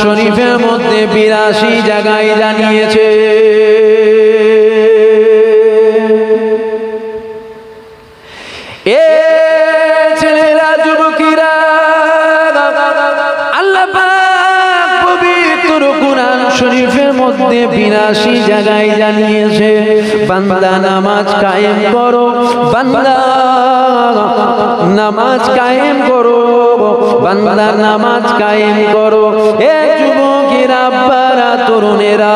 শরীফের মধ্যে 82 জায়গায় জানিয়েছে। এ ছেলেরা, যুবকেরা, আল্লাহ পাক পবিত্র কুরআন শরীফের মধ্যে 82 জায়গায় জানিয়েছে, বান্দা নামাজ কায়েম করো, বান্দা নামাজ কায়েম করো, বান্দা নামাজ কায়েম করো। এ যুবকেরা, আব্বারা, তরুণেরা,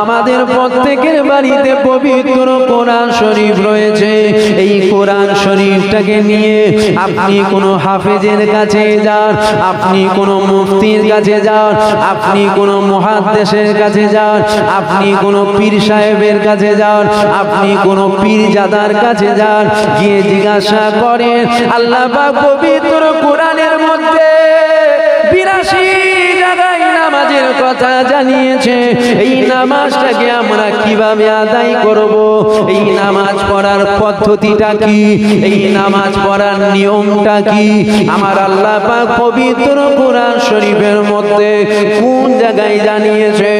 আমাদের প্রত্যেকের বাড়িতে পবিত্র কোরআন শরীফ রয়েছে। এই কোরআন শরীফটাকে নিয়ে আপনি কোনো হাফেজের কাছে যান, আপনি কোনো মুফতির কাছে যান, আপনি কোনো মুহাদ্দিসের কাছে যান, আপনি কোনো পীর সাহেবের কাছে যান, আপনি কোনো পীরজাদার কাছে যান, গিয়ে জিজ্ঞাসা করেন, আল্লাহ পাক পবিত্র কোরআনের মধ্যে 82 জায়গায় নামাজের কথা জানিয়েছে। এই নামাজটাকে আমরা কিভাবে আদায় করব? এই নামাজ পড়ার পদ্ধতিটা কি? এই নামাজ পড়ার নিয়মটা কি? আমার আল্লাহ পাক পবিত্র কোরআন শরীফের মধ্যে কোন জায়গায় জানিয়েছে?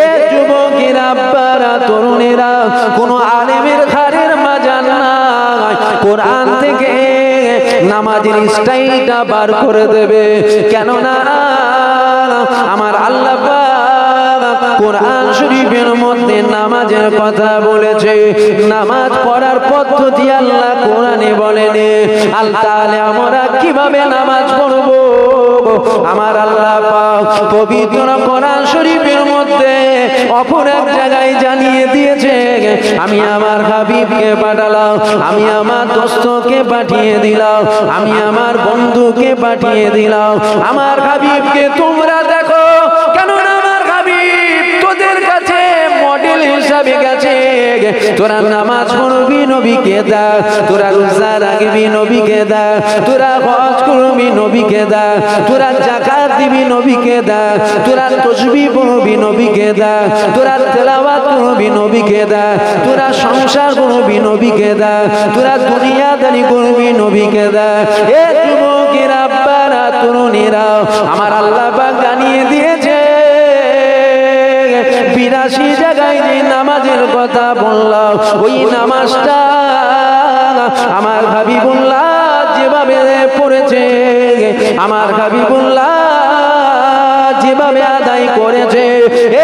এ যুবকেরা, আব্বারা, তরুণেরা, কোন আলেমের ঘাড়ের মাজার নাই, কোরআন থেকে নামাজের স্টাইলটা বার করে দেবে। কেননা আমার আল্লাহ পাক কোরআন শরীফের মধ্যে নামাজের কথা বলেছে, নামাজ পড়ার পদ্ধতি আল্লাহ কোরআনে বলেন। তাহলে আমরা কিভাবে নামাজ পড়বো? আমার আল্লাহ পাক পবিত্র কোরআন শরীফের মধ্যে অপর এক জায়গায় জানিয়ে দিয়েছে, আমি আমার হাবিবকে পাঠালাম, আমি আমার দোস্তকে পাঠিয়ে দিলাম, আমি আমার বন্ধুকে পাঠিয়ে দিলাম, আমার হাবিবকে তোমরা দেখো। কেননা আমার হাবিব তোদের কাছে মডেল হিসাবে গেছে। তোরা নামাজ পড়বি, নবীকে দেখ, তোরা রোজা রাখবি, নবীকে দেখ, তোরা হজ করবি, নবীকে দেখ, তোরা যাকাত দিবি, নবীকে দেখ, তোরা তাসবিহ পড়বি, নবীকে দেখ, তোরা তেলাওয়াত করবি, নবীকে দেখ, তোরা সংসার করবি, নবীকে দেখ, তোরা দুনিয়াদারি করবি, নবীকে দেখ। এ যুবকেরা, আব্বারা, তরুণেরা, আমার আল্লাহ পাক জানিয়ে দিয়েছে 82 জায়গায় যে নামাজের কথা বললাম, ওই নামাজটা আমার হাবিবুল্লাহ যেভাবে পড়েছে, আমার হাবিবুল্লাহ যেভাবে আদায় করেছে,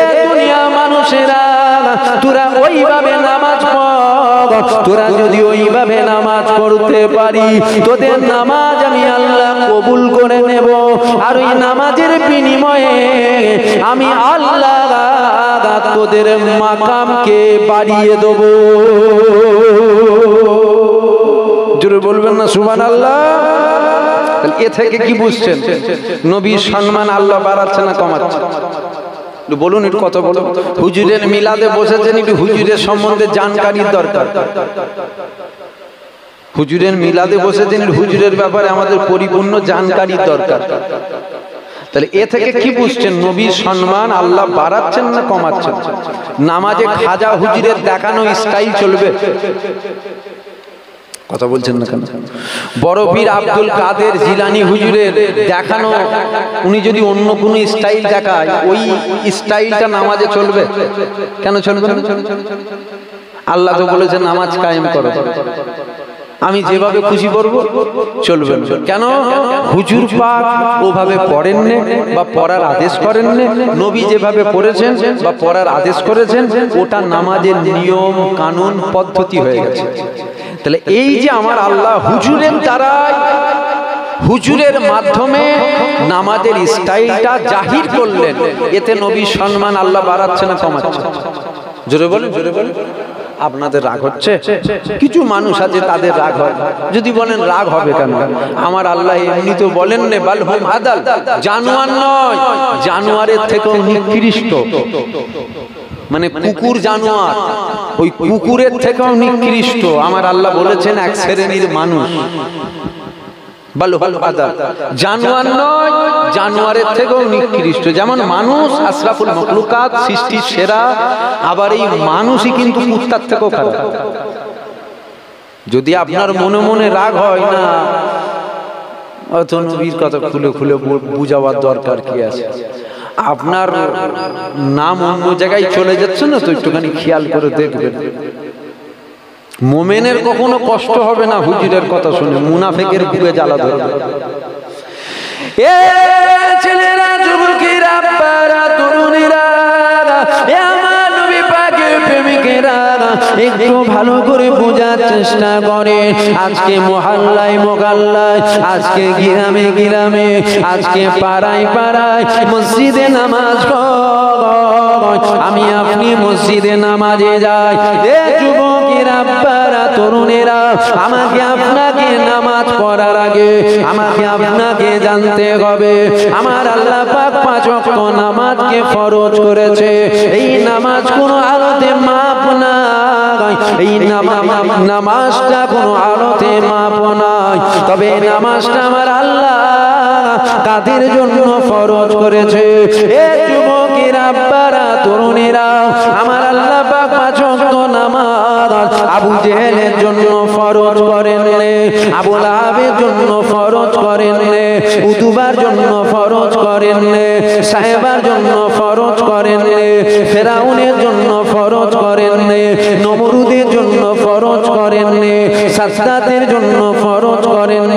এ দুনিয়া মানুষেরা তোরা ওইভাবে নামাজ পড়। তোরা যদি ওইভাবে নামাজ পড়তে পারি, তোদের নামাজ আমি আল্লাহ কবুল করে নেব, আর ওই নামাজের বিনিময়ে আমি আল্লাহ তোদের মাকামকে বাড়িয়ে দেব। জোরে বলবেন না সুবহানাল্লাহ? এ থেকে কি বুঝছেন? নবীর সম্মান আল্লাহ বাড়াচ্ছে না কমাচ্ছে? বলুন একটু কথা বলুন। হুজুরের মিলাদে বসেছেন, একটু হুজুরের সম্বন্ধে জানকারির দরকার। হুজুরের মিলাদে বসেছেন, হুজুরের ব্যাপারে আমাদের পরিপূর্ণ জানকারির দরকার। তাহলে এ থেকে কি বুঝছেন? নবীর সম্মান আল্লাহ বাড়াচ্ছেন না কমাচ্ছেন? নামাজে খাজা হুজুরের দেখানো স্টাইল চলবে? কথা বলছেন না কেন? বড় পীর আব্দুল কাদের জিলানী হুজুরের দেখানো, উনি যদি অন্য কোন স্টাইল দেখায়, ওই স্টাইলটা নামাজে চলবে? কেন চলবে না? আল্লাহ তো বলেছেন নামাজ কায়েম করো, আমি যেভাবে খুশি পড়বো চলবে না। কেন? হুজুর পাক ওভাবে পড়েন না বা পড়ার আদেশ করেন না, নবী যেভাবে পড়েছেন বা পড়ার আদেশ করেছেন, ওটা নামাজের নিয়ম কানুন পদ্ধতি হয়ে গেছে। তাহলে এই যে আমার আল্লাহ হুজুরের দ্বারা, হুজুরের মাধ্যমে নামাজের স্টাইলটা জাহির করলেন, এতে নবীর সম্মান আল্লাহ বাড়াচ্ছে না কমাচ্ছে? জোরে বলেন, জোরে বলেন। আপনাদের রাগ হচ্ছে? কিছু মানুষ আছে তাদের রাগ হয়। যদি বলেন রাগ হবে কেন? আমার আল্লাহ এমনি তো বলেন না, বাল হুম আদাল, জানোয়ার নয়, জানোয়ারের থেকেও নিকৃষ্ট। মানে কুকুর জানোয়ার, ওই কুকুরের থেকেও নিকৃষ্ট আমার আল্লাহ বলেছেন এক শ্রেণীর মানুষ। জানোয়ার নয়, জানোয়ারের থেকেও নিকৃষ্ট। যেমন মানুষ আশরাফুল মখলুকাত, সৃষ্টির সেরা, আবার এই মানুষই কিন্তু কুত্তার থেকেও খারাপ। যদি আপনার মনে মনে রাগ হয় না, অত নবীর কথা খুলে খুলে বুঝাবার দরকার কি আছে? আপনার নাম অন্য জায়গায় চলে যাচ্ছে না তো, একটুখানি খেয়াল করে দেখবেন। মোমেনের কখনো কষ্ট হবে না হুজুরের কথা শুনে, মুনাফিকের বুকে জ্বালা ধরবে। এ ছেলেরা, যুবকেরা, আব্বারা, তরুণীরা, এ আমার নবী পাকের প্রেমিকেরা, একটু ভালো করে বোঝার চেষ্টা করে। আজকে মহল্লায় মোকাল্লায়, আজকে গ্রামে গ্রামে, আজকে পাড়ায় পাড়ায় মসজিদে নামাজ পড়ে। আমি আপনি মসজিদে নামাজে যাই। এ যুবকেরা, আব্বারা, তরুণেরা, আমাকে আপনাকে নামাজ পড়ার আগে আমাকে আপনাকে জানতে হবে আমার আল্লাহ পাক 5 ওয়াক্ত নামাজকে ফরজ করেছে। এই নামাজ কোনো আলোতে মাপ নাই, এই নামাজটা কোনো আলোতে মাপ নাই। তবে নামাজটা আমার আল্লাহ কাদের জন্য ফরজ করেছে? এ যুবকেরা, আব্বারা, তরুণেরা, আমার আল্লাহ পাক 5 ওয়াক্ত নামাজ আবু জেহেলের জন্য ফরজ করেন, আবু লাহাবের জন্য ফরজ করেন, উতুবার জন্য ফরজ করেন, সাহেবার জন্য ফরজ করেন, ফেরাউনের জন্য ফরজ করেন, নমরুদের জন্য ফরজ করেন, সাদ্দাতের জন্য ফরজ করেন।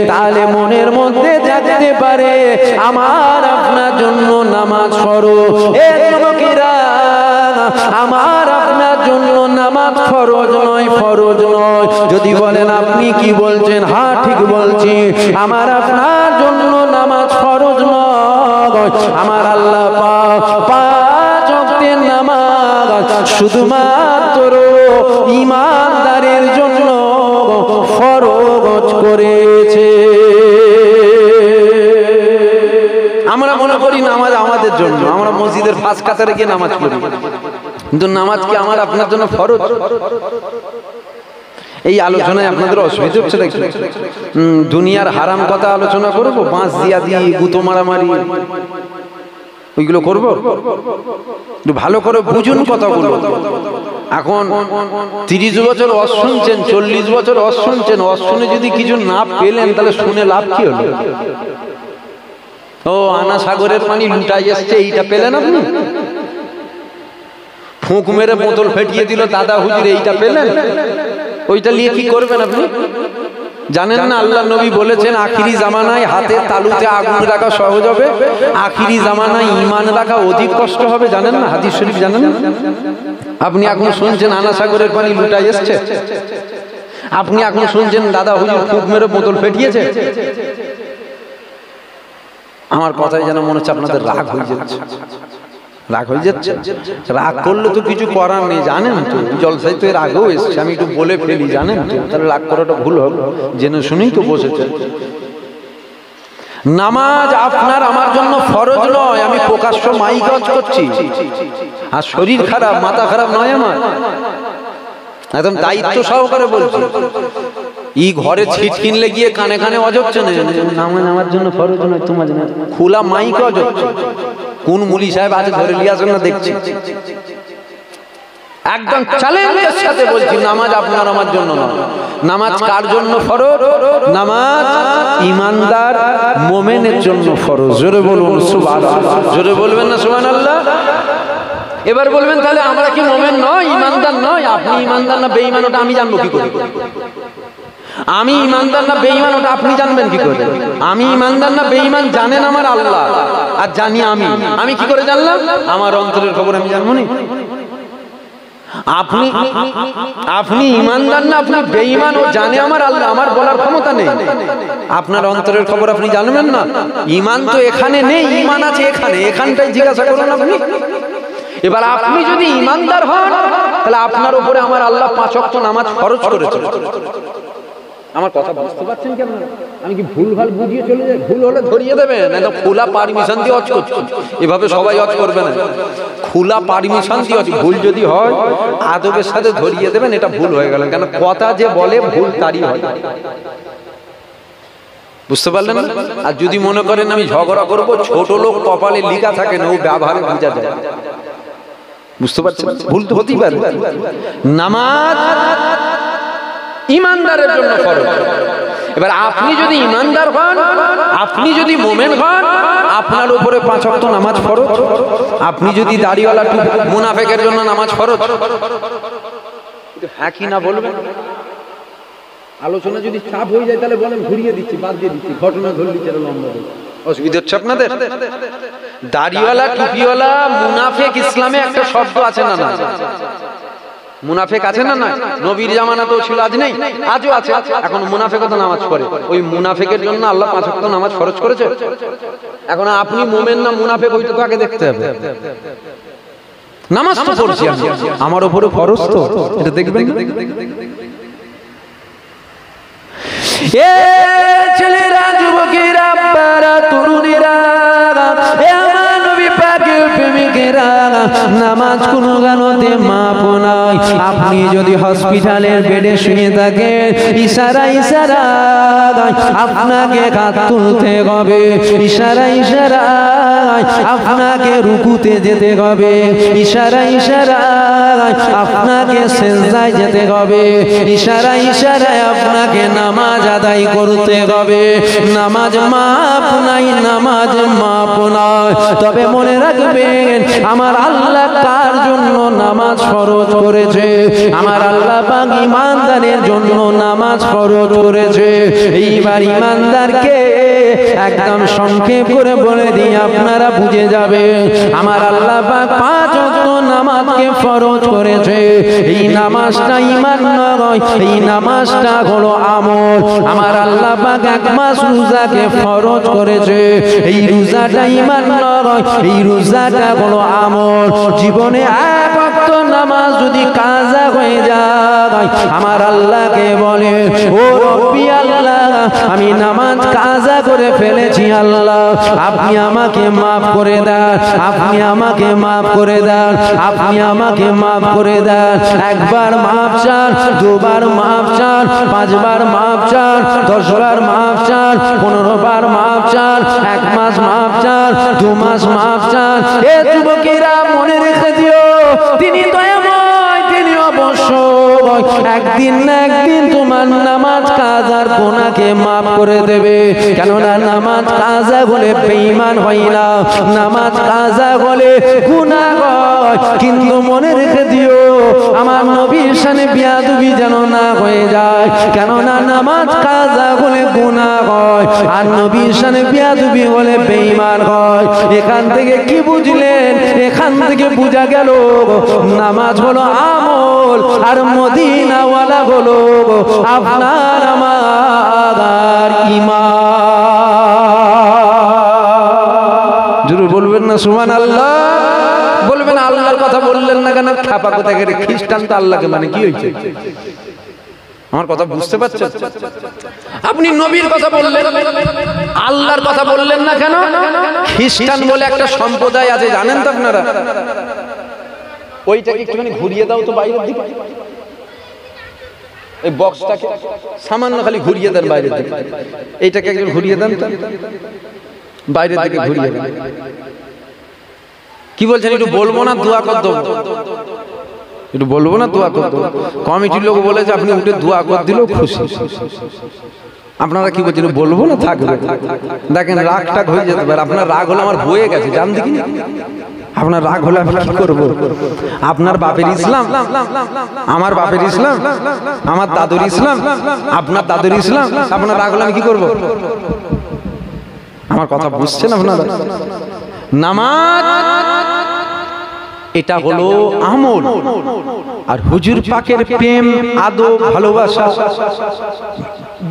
তাহলে মনের মধ্যে জাগতে পারে আমার আপনার জন্য নামাজ ফরজ। এ যুবকেরা, আমার আপনার জন্য নামাজ ফরজ নয়, ফরজ নয়। যদি বলেন আপনি কি বলছেন, হ্যাঁ ঠিক বলছি, আমার আপনার জন্য নামাজ ফরজ নয়। আমার আল্লাহ পাক 5 ওয়াক্তের নামাজ শুধুমাত্র ঈমানদারের জন্য ফরজ করেছে। আমরা মনে করি নামাজ আমাদের জন্য, আমরা মসজিদের 5 কাতারে গিয়ে নামাজ পড়ি, কিন্তু নামাজ কি আমার আপনার জন্য ফরজ? এই আলোচনায় আপনাদের অসুবিধা হচ্ছে নাকি? দুনিয়ার হারাম কথা আলোচনা করবো, বাঁশ দিয়া দিয়ে গুতো মারামারি ওইগুলো করবো? একটু ভালো করে বুঝুন কথাগুলো। এখন 30 বছর ওয়াজ শুনছেন, 40 বছর ওয়াজ শুনছেন, ওয়াজ শুনে যদি কিছু না পেলেন তাহলে শুনে লাভ কি হলো? ও আনা সাগরের পানি লুটাই এসছে, এইটা পেলেন আপনি? ফুঁক মেরে বোতল ফেটিয়ে দিল দাদা হুজুর, এইটা পেলেন? ওইটা নিয়ে কি করবেন আপনি? জানেন না আল্লাহ নবী বলেছেন আখিরি জামানায় হাতের তালুতে আগুন রাখা সহজ হবে, আখিরি জামানায় ঈমান রাখা অধিক কষ্ট হবে। জানেন না? হাদিস শরীফ জানেন না? আপনি এখন শুনছেন আনা সাগরের পানি লুটাই এসছে, আপনি এখন শুনছেন দাদা হুজুর ফুঁক মেরে বোতল ফেটিয়েছে। আমার কথাই যেন মনে হচ্ছে আপনাদের রাগ হয়ে যাচ্ছে, রাগ হয়ে যাচ্ছে। রাগ করলে তো কিছু করার নেই, জানেন তো? জলসায় তো এর আগেও এসছে, আমি একটু বলে ফেলি, জানেন তো? তাহলে রাগ করাটা ভুল হবে, জেনে শুনেই তো বসেছে। নামাজ আপনার আমার জন্য ফরজ নয়, আমি প্রকাশ্য মাইক ওয়াজ করছি, আর শরীর খারাপ মাথা খারাপ নয় আমার, একদম দায়িত্ব সহকারে বলছি। এই ঘরে ছিট কিনলে গিয়ে কানে কানে ওয়াজ হচ্ছে না, নামাজ আমার জন্য ফরজ নয়, তোমার জন্য খোলা মাইক ওয়াজ হচ্ছে। কোন মুলি সাহেব আছে ধরে নিয়ে আসেন না, দেখছি। একদম চ্যালেঞ্জের সাথে বলছি নামাজ আপনার আমার জন্য নয়। নামাজ কার জন্য ফরজ? নামাজ ঈমানদার মুমিনের জন্য ফরজ। জোরে বলুন সুবহানাল্লাহ। জোরে বলবেন না সুবহানাল্লাহ? এবার বলবেন তাহলে আমরা কি মুমিন নয়, ঈমানদার নয়? আপনি ঈমানদার না বেঈমান ওটা আমি জানবো কি করে? আমি ঈমানদার না বেঈমান ওটা আপনি জানবেন কি করে? আমি ঈমানদার না বেঈমান জানেন আমার আল্লাহ, আর জানি আমি কি করে জানলাম? আমার অন্তরের খবর আমি জানবো না? আপনি ঈমানদার না আপনি বেঈমান ও জানে আমার আল্লাহ, আমার বলার ক্ষমতা নেই। আপনার অন্তরের খবর আপনি জানবেন না? ঈমান তো এখানে নেই, ঈমান আছে এখানে, এখানটাই জিজ্ঞাসা করুন আপনি। এবার আপনি যদি ঈমানদার হন তাহলে আপনার উপরে আমার আল্লাহ 5 ওয়াক্ত নামাজ ফরজ করেছে। আমার কথা বুঝতে পারছেন কি আপনারা? আমি কি ভুল ভাল বুঝিয়ে চলে যাই? ভুল হলে ধরিয়ে দেবেন, না খোলা পারমিশন দিয়ে ওয়াজ করছি। এভাবে সবাই ওয়াজ করবে না, খোলা পারমিশন দিয়ে ওয়াজ। ভুল যদি হয় আদবের সাথে ধরিয়ে দেবেন, এটা ভুল হয়ে গেল। কেন কথা যে বলে ভুল তারই হয়, বুঝতে পারলেন না? আর যদি মনে করেন আমি ঝগড়া করবো, ছোট লোক কপালে লিখা থাকে না, ও ব্যবহারে বোঝা যায়। বুঝতে পারছেন? ভুল তো হতেই পারে। নামাজ ঈমানদারের জন্য ফরজ। এবার আপনি যদি ইমানদার হন, আপনি যদি মোমেন হন, আপনার উপরে 5 ওয়াক্ত নামাজ ফরজ। আপনি যদি দাড়িওয়ালা মুনাফিকের জন্য নামাজ ফরজ। হ্যাঁ কি না বলবেন? আলোচনা যদি চাপ হয়ে যায় তাহলে বলেন, ঘুরিয়ে দিচ্ছি, বাদ দিয়ে দিচ্ছি, ঘটনা ঘটলি যেটা লম্বা হবে। অসুবিধা হচ্ছে আপনাদের? দাড়িওয়ালা টুপিওয়ালা মুনাফিক ইসলামে একটা শব্দ আছে না? না মুনাফিক আছে না? না নবীর জামানাতেও ছিল, আজ নেই? আজও আছে। এখন মুনাফিকও তো নামাজ পড়ে। ওই মুনাফিকের জন্য আল্লাহ 5 ওয়াক্ত নামাজ ফরজ করেছে। এখন আপনি মুমিন না মুনাফিক ওইটা তো আগে দেখতে হবে। নামাজ তো পড়ছি আমি, আমার উপরে ফরজ তো, এটা দেখবেন। এ ছেলেরা, যুবকেরা, আব্বারা, তরুণীরা, এ আমার নবী পাকের প্রেমিকেরা, নামাজ কোনো গানতে মাপ নাই। আপনি যদি হসপিটালের বেডে শুয়ে থাকেন, ইশারা ইশারা আপনাকে হাত তুলতে হবে, ইশারা ইশারা আপনাকে রুকুতে যেতে হবে, ইশারা ইশারা আপনাকে সিজদায় যেতে হবে, ইশারা ইশারায় আপনাকে নামাজ আদায় করতে হবে। নামাজ মাপ নাই, নামাজ মাপ নাই। তবে মনে রাখবেন, আমার আল্লাহ কার জন্য নামাজ ফরজ করেছে? আমার আল্লাহ পাক ঈমানদারের জন্য নামাজ ফরজ করেছে। এইবার ঈমানদারকে একদম সংক্ষেপ করে বলে দিই, আপনারা বুঝে যাবে। আমার আল্লাহ পাক 5 ওয়াক্ত নামাজকে ফরজ করেছে। এই নামাজটা ঈমান নয়, এই নামাজটা হলো আমল। আমার আল্লাহ পাক 1 মাস রোজাকে ফরজ করেছে। এই রোজাটা ঈমান নয়, এই রোজাটা হলো আমল। জীবনে 1 ওয়াক্ত নামাজ যদি কাজা হয়ে যায়, আমার আল্লাহকে বলে, ও রব্বি আল্লাহ, আমি নামাজ কাজা করে ফেলেছি, আল্লাহ আপনি আমাকে মাফ করে দেন, আপনি আমাকে মাফ করে দেন, আপনি আমাকে মাফ করে দেন। 1 বার মাফ চান, 2 বার মাফ চান, 5 বার মাফ চান, 10 বার মাফ চান, 15 বার মাফ চান, 1 মাস মাফ চান, 2 মাস মাফ চান। এ যুবকেরা মনে রেখে দিও, তিনি দয়াময়, তিনি অবশ্যই একদিন না একদিন তোমার নামাজ কাজার গুনাহকে মাফ করে দেবে। কেননা নামাজ কাজা হলে বেঈমান হয় না, নামাজ কাজা হলে গুনাহ হয়। কিন্তু মনে রেখে দিও, আমার নবীর শানে বিয়াদবি যেন না হয়ে যায়। কেননা নামাজ কাজা হলে গুনাহ হয়, আর নবীর শানে বিয়াদবি হলে বেঈমান হয়। এখান থেকে কি বুঝলেন? এখান থেকে বোঝা গেল নামাজ হলো আমল, আর মদিনাওয়ালা হলো আপনার আমার ঈমান। জোরে বলবেন না সুবহানাল্লাহ? বলবেন আল্লাহর কথা বললেন না কেন? খাপা কোথায় গেলে? খ্রিস্টান তো আল্লাহকে মানে, কি হয়েছে? আমার কথা বুঝতে পারছেন? আপনি নবীর কথা বললেন, আল্লাহর কথা বললেন না কেন? খ্রিস্টান বলে একটা সম্প্রদায় আছে, জানেন তো আপনারা? ওইটাকে একটুখানি ঘুরিয়ে দাও তো বাইরের দিকে, এই বক্সটাকে সামান্য খালি ঘুরিয়ে দেন বাইরের দিকে। এইটাকে একটু ঘুরিয়ে দেন তো বাইরের দিকে, ঘুরিয়ে দেন। কি বলছেন? একটু বলবো না দোয়া কর দেবো? একটু বলবো না দোয়া কর দেবো? কমিটির লোক বলেছে আপনি উঠে দোয়া কর দিলেও খুশি। আপনারা কি বলছেন? বলবো না, থাকবে। দেখেন রাগটা হয়ে যেতে পারে। আপনার রাগ হলে আমার বয়ে গেছে, জান দেখি। আপনার রাগ হলে আমি কি করবো? আপনার বাপের ইসলাম, আমার বাপের ইসলাম, আমার দাদুর ইসলাম, আপনার দাদুর ইসলাম, আপনার রাগ হলে আমি কি করবো? আমার কথা বুঝছেন আপনারা? নামাজ এটা হলো আমল, আর হুজুর পাকের প্রেম, আদব, ভালোবাসা,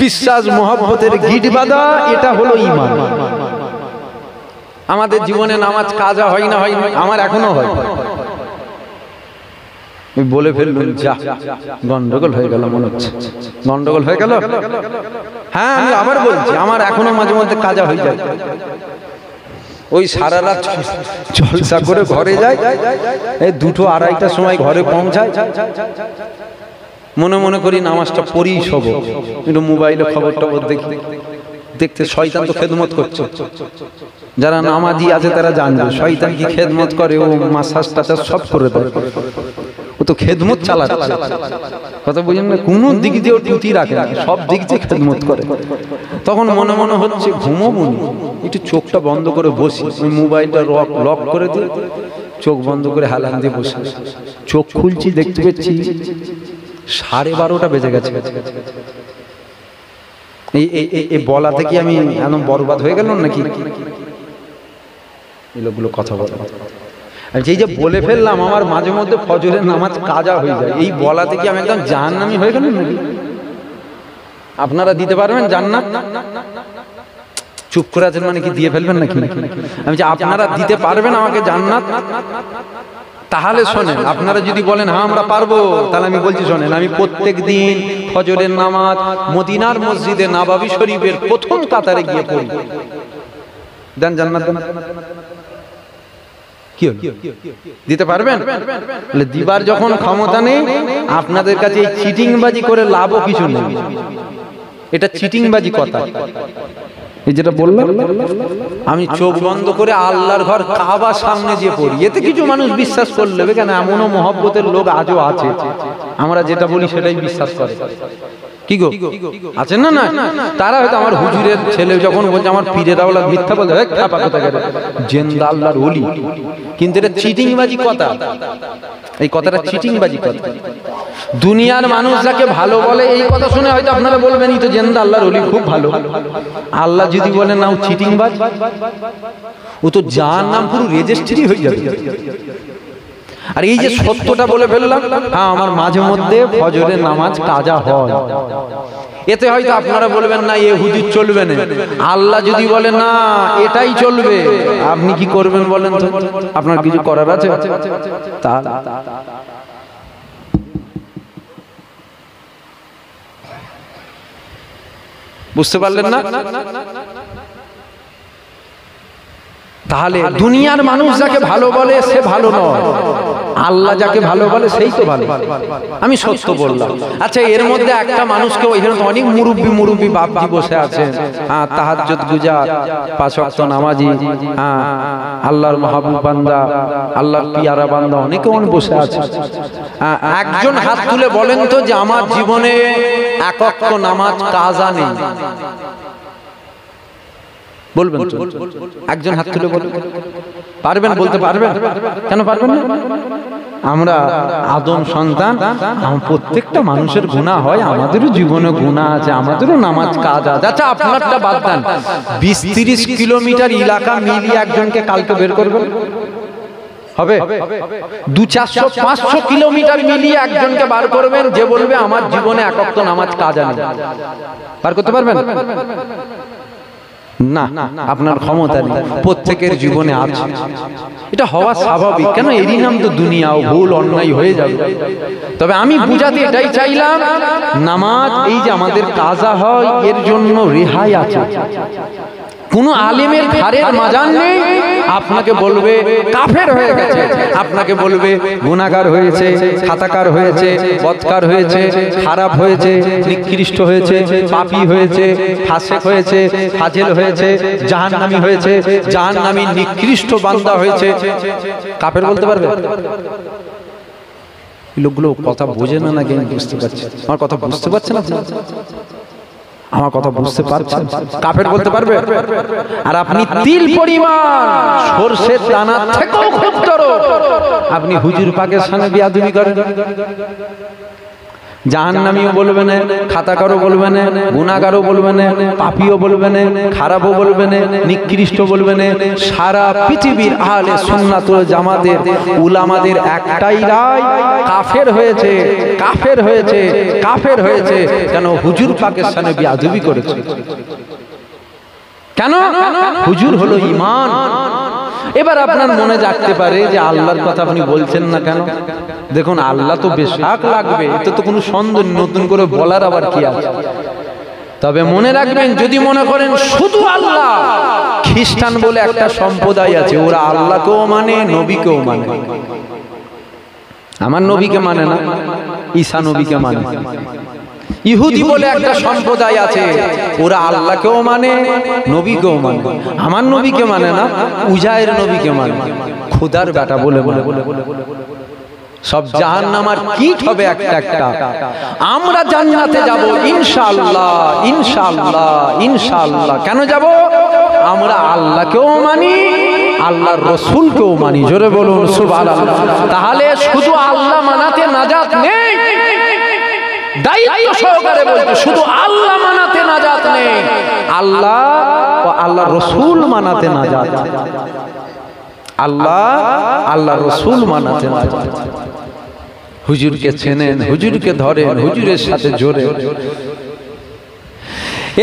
বিশ্বাস, মহব্বতের গিট বাঁধা, এটা হলো ঈমান। আমাদের জীবনে নামাজ কাজা হয় না? হয় না? আমার এখনো হয়। বলে ফেলবেন, যা গন্ডগোল হয়ে গেল, মনে হচ্ছে গন্ডগোল হয়ে গেল। হ্যাঁ, আমি আবার বলছি, আমার এখনো মাঝে মধ্যে কাজা হয়ে যায়। ওই সারা রাত জলসা করে ঘরে যায়, এই 2টো 2:30টার সময় ঘরে পৌঁছায়, মনে মনে করি নামাজটা পড়িই শোব, একটু মোবাইলে খবর টবর দেখি। দেখতে শয়তান তো খেদমত করছে। যারা নামাজি আছে তারা জানবে শয়তান কি খেদমত করে। ও মাসাজ টাসাজ সব করে দেয়। ও তো তো খেদমত চালাচ্ছে, কথা বুঝেন না, কোনো দিক দিয়ে ও ত্রুটি রাখে না, সব দিক দিয়ে খেদমত করে। তখন মনে মনে হচ্ছে ঘুমোবো না, একটু চোখটা বন্ধ করে বসি, ওই মোবাইলটা লক করে দিয়ে চোখ বন্ধ করে হেলান দিয়ে বসে, চোখ খুলছি দেখতে পাচ্ছি 12:30 বেজে গেছে। এই বলা থেকে আমি একদম বরবাদ হয়ে গেলাম নাকি? এই লোকগুলো কথা বলে, যেই যে বলে ফেললাম আমার মাঝে মধ্যে ফজরের নামাজ কাজা হয়ে যায়, এই বলা থেকে আমি একদম জাহান্নামী হয়ে গেলাম নাকি? আপনারা দিতে পারবেন জান্নাত? চুপ করে আছেন মানে কি দিয়ে ফেলবেন নাকি? আমি যে আপনারা দিতে পারবেন আমাকে জান্নাত? তাহলে শোনেন, আপনারা যদি বলেন হ্যাঁ আমরা পারবো, তাহলে আমি বলছি শোনেন, আমি প্রত্যেক দিন ফজরের নামাজ মদিনার মসজিদে নববী শরীফের প্রথম কাতারে গিয়ে পড়ি। দেন জান্নাত দেন। কি দিতে পারবেন? দিবার যখন ক্ষমতা নেই আপনাদের কাছে এই চিটিংবাজি করে লাভও কিছু নেই। এটা চিটিংবাজি কথা। এই যেটা বললাম, আমি চোখ বন্ধ করে আল্লাহর ঘর কাবার সামনে যে পড়ি, এতে কিছু মানুষ বিশ্বাস করে নেবে, কেন এমনও মহব্বতের লোক আজও আছে, আমরা যেটা বলি সেটাই বিশ্বাস করে। কি গো আছেন না? না, তারা হয়তো আমার হুজুরের ছেলে যখন বলছে আমার পীরের আওলাদ মিথ্যা বলছে, জিন্দা আল্লাহর ওলি, কিন্তু এটা চিটিংবাজি কথা। এই কথাটা চিটিংবাজি কথা। দুনিয়ার মানুষ যাকে ভালো বলে এই কথা শুনে হয়তো আপনারা বলবেন এই তো জিন্দা আল্লাহর ওলি, খুব ভালো। আল্লাহ যদি বলেন না ও চিটিংবাজ, ও তো জাহান্নাম পুরো রেজিস্ট্রি হয়ে যাবে। আর এই যে সত্যটা বলে ফেললাম, হ্যাঁ আমার মাঝে মধ্যে ফজরের নামাজ কাজা হয়, এতে হয়তো আপনারা বলবেন না এ হুজুর চলবে না। আল্লাহ যদি বলে না এটাই চলবে, আপনি কি করবেন বলেন তো? আপনার কিছু করার আছে? তা বুঝতে পারলেন না? তাহলে দুনিয়ার মানুষ যাকে ভালো বলে সে ভালো নয়, আল্লাহ যাকে ভালো বলে সেই তো ভালো। আমি সত্য বললাম। আচ্ছা, এর মধ্যে একটা মানুষকে ওইখানে তো অনেক মুরব্বী বাপজি বসে আছেন, হ্যাঁ তাহাজ্জুদ গুজার, 5 ওয়াক্ত নামাজি, হ্যাঁ আল্লাহর মাহবুব বান্দা, আল্লাহর পিয়ারা বান্দা, অনেকে বসে আছে। একজন হাত তুলে বলেন তো যে আমার জীবনে 1 ওয়াক্ত নামাজ কাজা নেই, বলবেন? একজন হাত তুলে বলবেন, পারবেন? বলতে পারবেন? কেন পারবেন না? আমরা আদম সন্তান, প্রত্যেকটা মানুষের গুনাহ হয়, আমাদেরও জীবনে গুনাহ আছে, আমাদেরও নামাজ কাজ আছে। আচ্ছা আপনারটা বাদ দেন, 20-30 কিলোমিটার এলাকা মিলিয়ে একজনকে কালকে বের করবেন হবে? 200-400-500 কিলোমিটার মিলিয়ে একজনকে বার করবেন যে বলবে আমার জীবনে 1 ওয়াক্ত নামাজ কাজা নেই, বার করতে পারবেন? না, আপনার ক্ষমতা নেই। প্রত্যেকের জীবনে আছে, এটা হওয়া স্বাভাবিক। কেন? এরই নাম তো দুনিয়া, ভুল অন্যায় হয়ে যাবে। তবে আমি বুঝাতে এটাই চাইলাম, নামাজ এই যে আমাদের কাজা হয় এর জন্য রেহাই আছে। কোন আলেমের ঘাড়ের মাজান নেই আপনাকে বলবে কাফের হয়ে গেছে, আপনাকে বলবে গুনাহগার হয়েছে, খাতাকার হয়েছে, বদকার হয়েছে, খারাপ হয়েছে, নিকৃষ্ট হয়েছে, পাপী হয়েছে, ফাসিক হয়েছে, ফাজিল হয়েছে, জাহান্নামী হয়েছে, জাহান্নামী নিকৃষ্ট বান্দা হয়েছে, কাফের বলতে পারবে? লোকগুলো কথা বোঝে না নাকি? বুঝতে পারছে? আমার কথা বুঝতে পারছেন আপনারা? আমার কথা বুঝতে পারছেন? কাফের বলতে পারবে? আর আপনি তিল পরিমাণ সরষের দানা থেকেও খুব বড় আপনি হুজুর পাকের সামনে বেয়াদবি করেন, জাহান্নামীও বলবে না, খাতাকারও বলবে না, গুনাহগারও বলবে না, পাপীও বলবে না, খারাপও বলবে না, নিকৃষ্ট বলবে না। সারা পৃথিবীর আহলে সুন্নাত ওয়াল জামাতের উলামাদের একটাই রায়, কাফের হয়েছে, কাফের হয়েছে, কাফের হয়েছে। কেন? হুজুর পাকের সামনে বেয়াদবি করেছে। কেন? হুজুর হলো ঈমান। এবার আপনার মনে জাগতে পারে যে আল্লাহর কথা আপনি বলছেন না কেন? দেখুন, আল্লাহ তো বেশাক লাগবে, এতে তো কোনো সন্দেহ, নতুন করে বলার আবার কি আছে? তবে মনে রাখবেন, যদি মনে করেন শুধু আল্লাহ, খ্রিস্টান বলে একটা সম্প্রদায় আছে, ওরা আল্লাহকেও মানে, নবীকেও মানে। আমার নবীকে মানে না, ঈসা নবীকে মানে। ইহুদি বলে একটা সম্প্রদায় আছে, ওরা আল্লাহকেও মানে, নবীকেও মানে। আমার নবীকে মানে না, উজায়ের নবীকে মানে, খোদার বেটা বলে বলে। সব জাহান্নামার কীট হবে একটা একটা। আমরা জান্নাতে যাব ইনশাআল্লাহ, ইনশাআল্লাহ, ইনশাআল্লাহ। কেন যাব? আমরা আল্লাহকেও মানি, আল্লাহর রাসূলকেও মানি। জোরে বলুন সুবহানাল্লাহ। তাহলে শুধু আল্লাহ মানাতে নাজাত নেই, দায়িত্ব সহকারে বলতে শুধু আল্লাহ মানাতে নাজাত নেই, আল্লাহ ও আল্লাহর রাসূল মানাতে নাজাত। আল্লাহ আল্লাহর রাসূল মানাতে নাজাত। হুজুরকে চেনেন, হুজুরকে ধরেন, হুজুরের সাথে জোরে।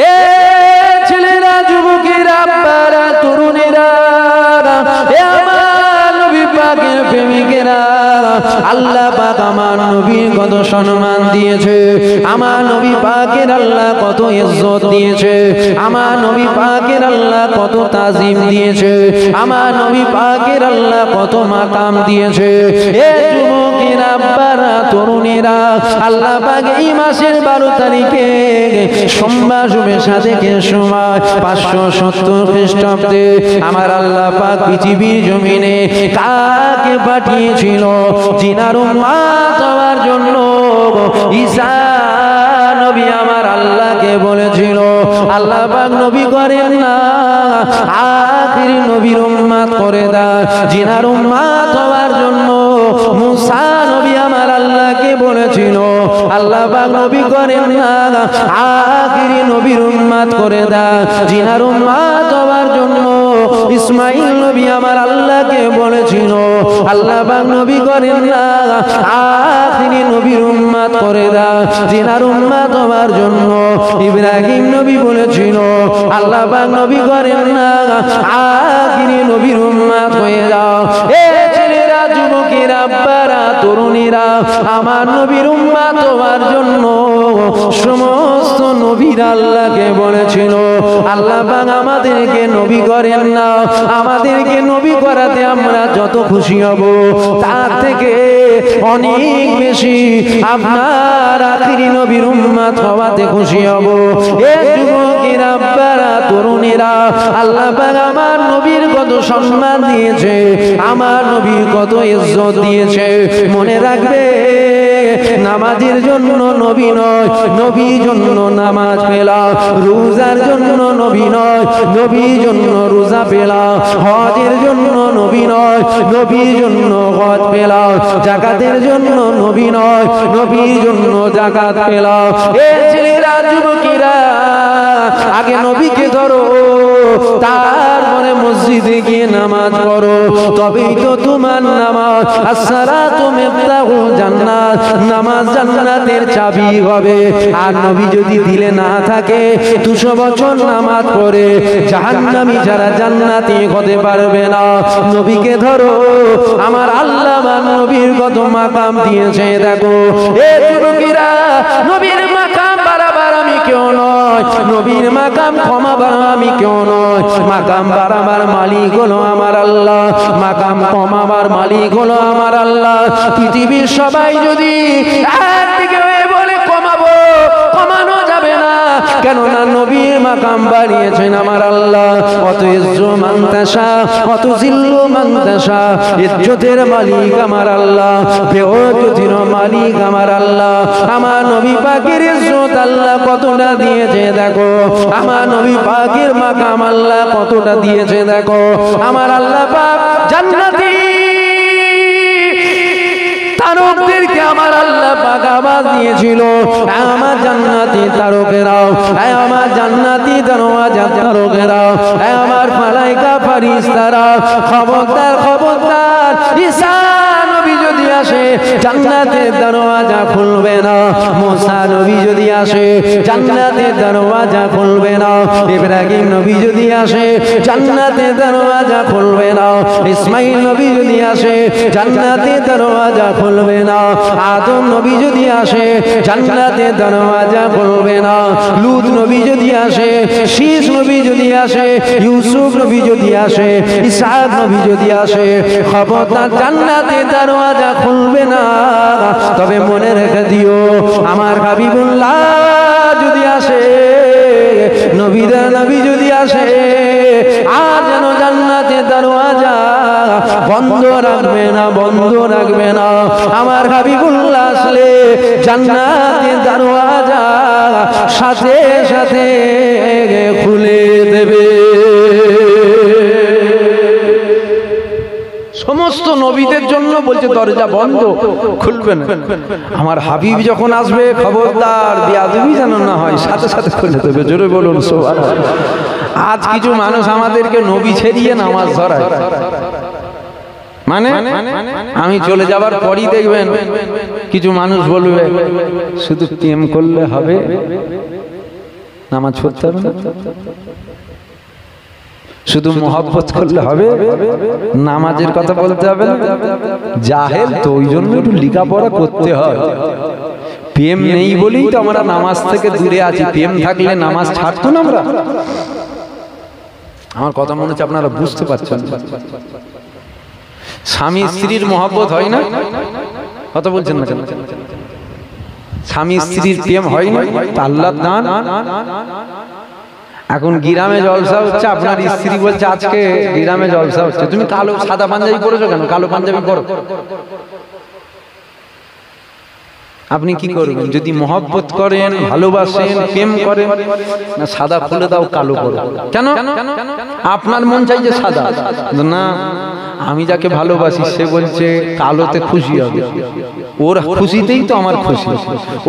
এ ছেলেরা, যুবকেরা, আব্বারা, তরুণেরা, এ আমার নবী পাকের প্রেমিকেরা, আল্লাহ পাক আমার নবীর কত সম্মান দিয়েছে, আমার নবী পাকের আল্লাহ কত ইজ্জত দিয়েছে, আমার নবী পাকের আল্লাহ কত তাজিম দিয়েছে, আমার নবী পাকের আল্লাহ কত মাকাম দিয়েছে। এ যুবকেরা, আব্বারা, তরুণেরা, আল্লাহ পাক এই মাসের 12 তারিখে সোমবার শুভেচ্ছা থেকে সময় 570 খ্রিস্টাব্দে আমার আল্লাহ পাক পৃথিবীর জমিনে কাকে পাঠিয়েছিল? জিনার উম্মত হওয়ার জন্য। ঈসা নবী আমার আল্লাহকে বলেছিল, আল্লাহ পাক নবী করেন না, আখিরি নবীর উম্মত করে দাও। জিনার উম্মত হওয়ার জন্য মুসা নবী আমার আল্লাহকে বলেছিল, আল্লাহ পাক নবী করেন না, আখিরি নবীর উম্মত করে দাও। জিনার উম্মত হওয়ার জন্য ইসমাঈল নবী আমার আল্লাহকে বলেছিল, আল্লাহ পাক নবী করেন না, আখিরি নবীর উম্মত করে দাও। জিনার উম্মত হওয়ার জন্য ইব্রাহিম নবী বলেছিল, আল্লাহ পাক নবী করেন না, আখিরি নবীর উম্মত হয়ে যাও। এ ছেলেরা, যুবকেরা, আব্বারা, তরুণীরা, আমার নবীর উম্মত হওয়ার জন্য সমস্ত নবীরা আল্লাহকে বলেছিল, আল্লাহ পাক আমাদেরকে নবী করেন না, আমাদেরকে নবী করাতে আমরা যত খুশি হব তার থেকে অনেক বেশি আপনার আখিরি নবীর উম্মত হওয়াতে খুশি হব। এ যুবকেরা, আব্বারা, তরুণীরা, আল্লাহ পাক আমার নবীর কত সম্মান দিয়েছে, আমার নবীর কত ইজ্জত দিয়েছে। মনে রাখবে, নামাজের জন্য নবী নয়, নবীর জন্য নামাজ পেলাম। রোজার জন্য নবী নয়, নবীর জন্য রোজা পেলাম। হজের জন্য নবী নয়, নবীর জন্য হজ পেলাম। যাকাতের জন্য নবী নয়, নবীর জন্য যাকাত পেলাম। এ ছেলেরা, যুবকেরা, আগে নবীকে ধরো, তারপরে মসজিদে গিয়ে নামাজ পড়ো, তবেই তো তোমার নামাজ। আসসালাতু মিফতাহুল জান্নাত, নামাজ জান্নাতের চাবি হবে। আর নবী যদি দিলে না থাকে, 200 বছর নামাজ পড়ে জাহান্নামী যারা জান্নাতি হতে পারবে না। নবীকে ধরো, আমার আল্লাহ আমার নবীর কত মাকাম দিয়েছে দেখো। এ যুবকেরা, নবীর মাকাম বাড়াবার আমি কেউ নয়, নবীর মাকাম কমাবার আমি কেউ নয়। মাকাম বাড়াবার মালিক হলো আমার আল্লাহ, মাকাম কমাবার মালিক হলো আমার আল্লাহ। পৃথিবীর সবাই যদি একদিকে বলে কমাবো, কমানো যাবে না, কেননা নবীর মাকাম বাড়িয়েছেন আমার আল্লাহ। অত ইজ্জু মান তাশা, অত জিল্লু মান তাশা, ইজ্জতের মালিক আমার আল্লাহ, বেইজ্জতির মালিক আমার আল্লাহ। আমার নবী পাকের ইজ্জত আল্লাহ কতটা দিয়েছে দেখো, আমার নবী পাকের মাকাম আল্লাহ কতটা দিয়েছে দেখো। আমার আল্লাহ পাক জান্নাতি তারকদেরকে আমার আল্লাহ পাক আওয়াজ দিয়েছিল, আমার জান্নাতি তারকেরাও, আমার জান্নাতি দরওয়াজা তারকেরাও, আমার মালায়েকা ফেরেশতারা, খবরদার খবরদার, ঈসা নবী যদি আসে জান্নাতের দরওয়াজা খুলবে না। মুসা নবী যদি আসে জান্নাতের দরওয়াজা খুলবে না। ইব্রাহিম নবী যদি আসে জান্নাতের দরওয়াজা খুলবে না। ইসমাঈল নবী যদি আসে জান্নাতের দরওয়াজা খুলবে না। আদম নবী যদি আসে জান্নাতের দরওয়াজা খুলবে না। লূত নবী যদি আসে, শীষ নবী যদি আসে, ইউসুফ নবী যদি আসে, ইসহাক নবী যদি আসে, খবরদার জান্নাতের দরওয়াজা খুলবে না। তবে মনে রেখে দিও, আমার হাবিবুল্লাহ যদি আসে, নবী যদি আসে, আর যেন জান্নাতের দরওয়াজা বন্ধ রাখবে না, বন্ধ রাখবে না। আমার হাবিবুল্লাহ আসলে জান্নাতের দরওয়াজা সাথে সাথে খুলে দেবে। সমস্ত নবীদের জন্য বলছে দরজা বন্ধ, খুলবে না। আমার হাবিব যখন আসবে খবরদার বেয়াদবি যেন না হয়, সাথে সাথে খুলে দেবে। জোরে বলুন সুবহানাল্লাহ। আজ কিছু মানুষ আমাদেরকে নবী ছেড়িয়ে নামাজ ধরায়, মানে আমি চলে যাবার পরই দেখবেন কিছু মানুষ বলবে শুধু প্রেম করলে হবে, নামাজ পড়তে হবে না, শুধু মহব্বত করলে হবে, নামাজের কথা বলতে হবে না। জাহেল তো, ওই জন্য একটু লেখাপড়া করতে হয়। প্রেম নেই বলেই তো আমরা নামাজ থেকে দূরে আছি। প্রেম থাকলে নামাজ ছাড়তো না আমরা। আমার কথা মনে হচ্ছে আপনারা বুঝতে পারছেন। স্বামী স্ত্রীর মহব্বত হয় না, কথা বলছেন না কেন? স্বামী স্ত্রীর প্রেম হয় না, আল্লাহর দান। এখন গ্রামে জলসা হচ্ছে, আপনার স্ত্রী বলছে আজকে গ্রামে জলসা হচ্ছে, তুমি কালো সাদা পাঞ্জাবি পরেছো কেন? কালো পাঞ্জাবি পরো। আপনি কি করবেন? যদি মহব্বত করেন, ভালোবাসেন, প্রেম করেন, না সাদা খুলে দাও, কালো করো। কেন? আপনার মন চাই যে সাদা, না আমি যাকে ভালোবাসি সে বলছে কালোতে খুশি হবে, ওর খুশিতেই তো আমার খুশি,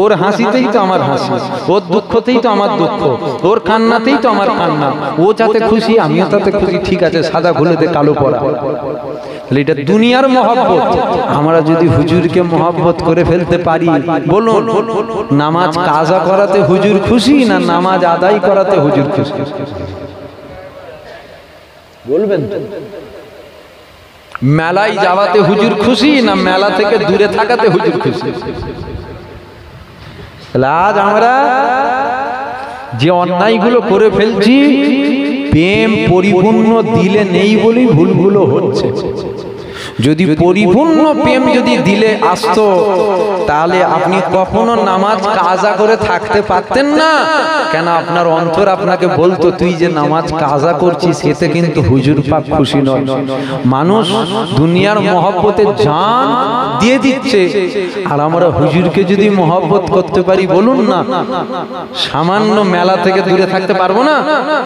ওর হাসিতেই তো আমার হাসি, ওর দুঃখতেই তো আমার দুঃখ, ওর কান্নাতেই তো আমার কান্না। ও যাতে খুশি আমিও তাতে খুশি, ঠিক আছে সাদা খুলেতে কালো পরা। এটা দুনিয়ার মহব্বত। আমরা যদি হুজুরকে মহব্বত করে ফেলতে পারি, বলুন নামাজ কাজা করাতে হুজুর খুশি না নামাজ আদায় করাতে হুজুর খুশি? বলবেন। মেলায় যাওয়াতে হুজুর খুশি না মেলা থেকে দূরে থাকাতে হুজুর খুশি? আজ আমরা যে অন্যায়গুলো করে ফেলছি, প্রেম পরিপূর্ণ দিলে নেই বলেই ভুলগুলো হচ্ছে। যদি পরিপূর্ণ প্রেম যদি দিলে আসতো, তাহলে আপনি কখনো নামাজ কাজা করে থাকতে পারতেন না। কেন? আপনার অন্তর আপনাকে বলতো তুই যে নামাজ কাজা করছিস এতে কিন্তু হুজুর পাক খুশি নয়। মানুষ দুনিয়ার মহব্বতে জান দিয়ে দিচ্ছে, আর আমরা হুজুরকে যদি মহব্বত করতে পারি, বলুন না সামান্য মেলা থেকে দূরে থাকতে পারবো না,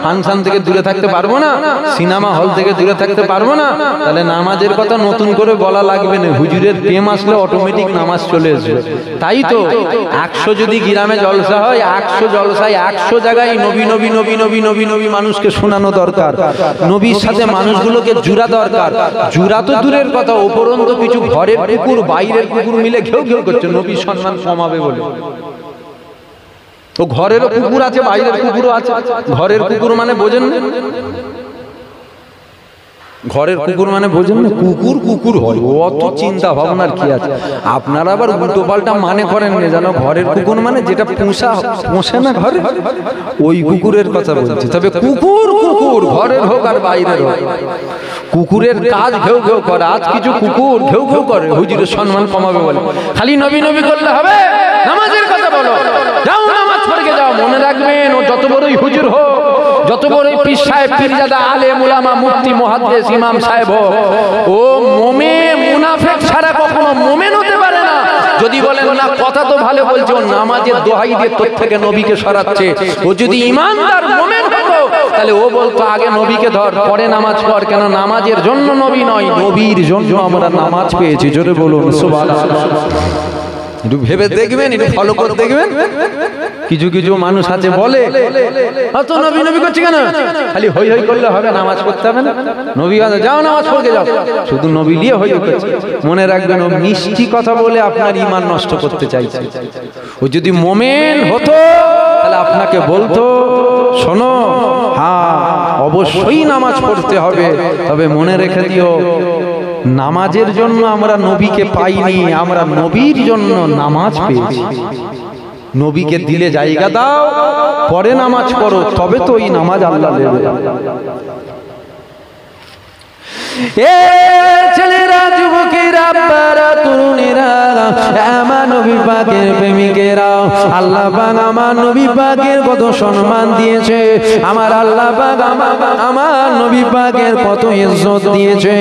ফাংশন থেকে দূরে থাকতে পারবো না, সিনেমা হল থেকে দূরে থাকতে পারবো না, তাহলে নামাজের কথা নতুন করে বলা লাগবে না। হুজুরের প্রেম আসলে অটোমেটিক নামাজ চলে আসবে। তাই তো 100 যদি গ্রামে জলসা হয়, 100 জলসায় 100 জায়গায় নবী নবী নবী নবী নবী নবী মানুষকে শোনানো দরকার। নবীর সাথে মানুষগুলোকে জুড়া দরকার। জুড়া তো দূরের কথা, উপরন্তু কিছু ঘরের কুকুর বাইরের কুকুর মিলে ঘেউ ঘেউ করছে নবীর সম্মান কমাবে বলে। তো ঘরেরও কুকুর আছে, বাইরের কুকুরও আছে। ঘরের কুকুর মানে বোঝেন না? ঘরের কুকুর মানে বোঝেন না? কুকুর কুকুর হয়, অত চিন্তা ভাবনার কি আছে? আপনারা আবার উল্টো পাল্টা মানে করেন না, জানো ঘরের কুকুর মানে যেটা পোষে না ঘরে, ওই কুকুরের কথা বলছি। তবে কুকুর কুকুর ঘরের হোক আর বাইরের হোক, কুকুরের কাজ ঘেউ ঘেউ করে। আজ কিছু কুকুর ঘেউ ঘেউ করে হুজুরের সম্মান কমাবে বলে। খালি নবী নবী করলে হবে? নামাজের কথা বলো, যাও নামাজ পড়ে যাও। মনে রাখবেন, ও যত বড়ই হুজুর হোক, যত বড়ই পীর সাহেব, পীরজাদা, আলেম, উলামা, মুফতি, মুহাদ্দিস, ইমাম সাহেব হোক, ও মুমিন মুনাফিক ছাড়া কখনো মুমিন হতে পারে না। যদি বলেন না কথা তো ভালো বলছে, ও নামাজের দোহাই দিয়ে তোর থেকে নবীকে সরাচ্ছে। ও যদি ইমানদার মুমিন হতো, তাহলে ও বলতো আগে নবীকে ধর, পরে নামাজ পড়। কেন? নামাজের জন্য নবী নয়, নবীর জন্য আমরা নামাজ পেয়েছি। জোরে বলুন সুবহানাল্লাহ। একটু ভেবে দেখবেন, একটু ফলো করে দেখবেন। কিছু কিছু মানুষ আছে বলে তো নবী নবী করছে কেন? খালি হই হই করলে হবে, নামাজ পড়তে হবে না? নবী যাও নামাজ পড়তে যাও, শুধু নবী নিয়ে হই হই করছে। মনে রাখবেন, ও মিষ্টি কথা বলে আপনার ঈমান নষ্ট করতে চাইছে। ও যদি মুমিন হতো তাহলে আপনাকে বলতো শোনো, হ্যাঁ অবশ্যই নামাজ পড়তে হবে, তবে মনে রেখে দিও নামাজের জন্য আমরা নবীকে পাইনি, আমরা নবীর জন্য নামাজ পেয়েছি। নবীকে দিলে জায়গা দাও, পরে নামাজ পড়ো, তবে তো ওই নামাজ আল্লাহ দেবে। এ ছেলেরা, যুবকেরা, আব্বারা, তরুণেরা, আমার নবী পাকের প্রেমিকেরা, আল্লাহ পাক আমার নবী পাকের কত সম্মান দিয়েছে, আমার আল্লাহ পাক আমার নবী পাকের কত ইজ্জত দিয়েছে,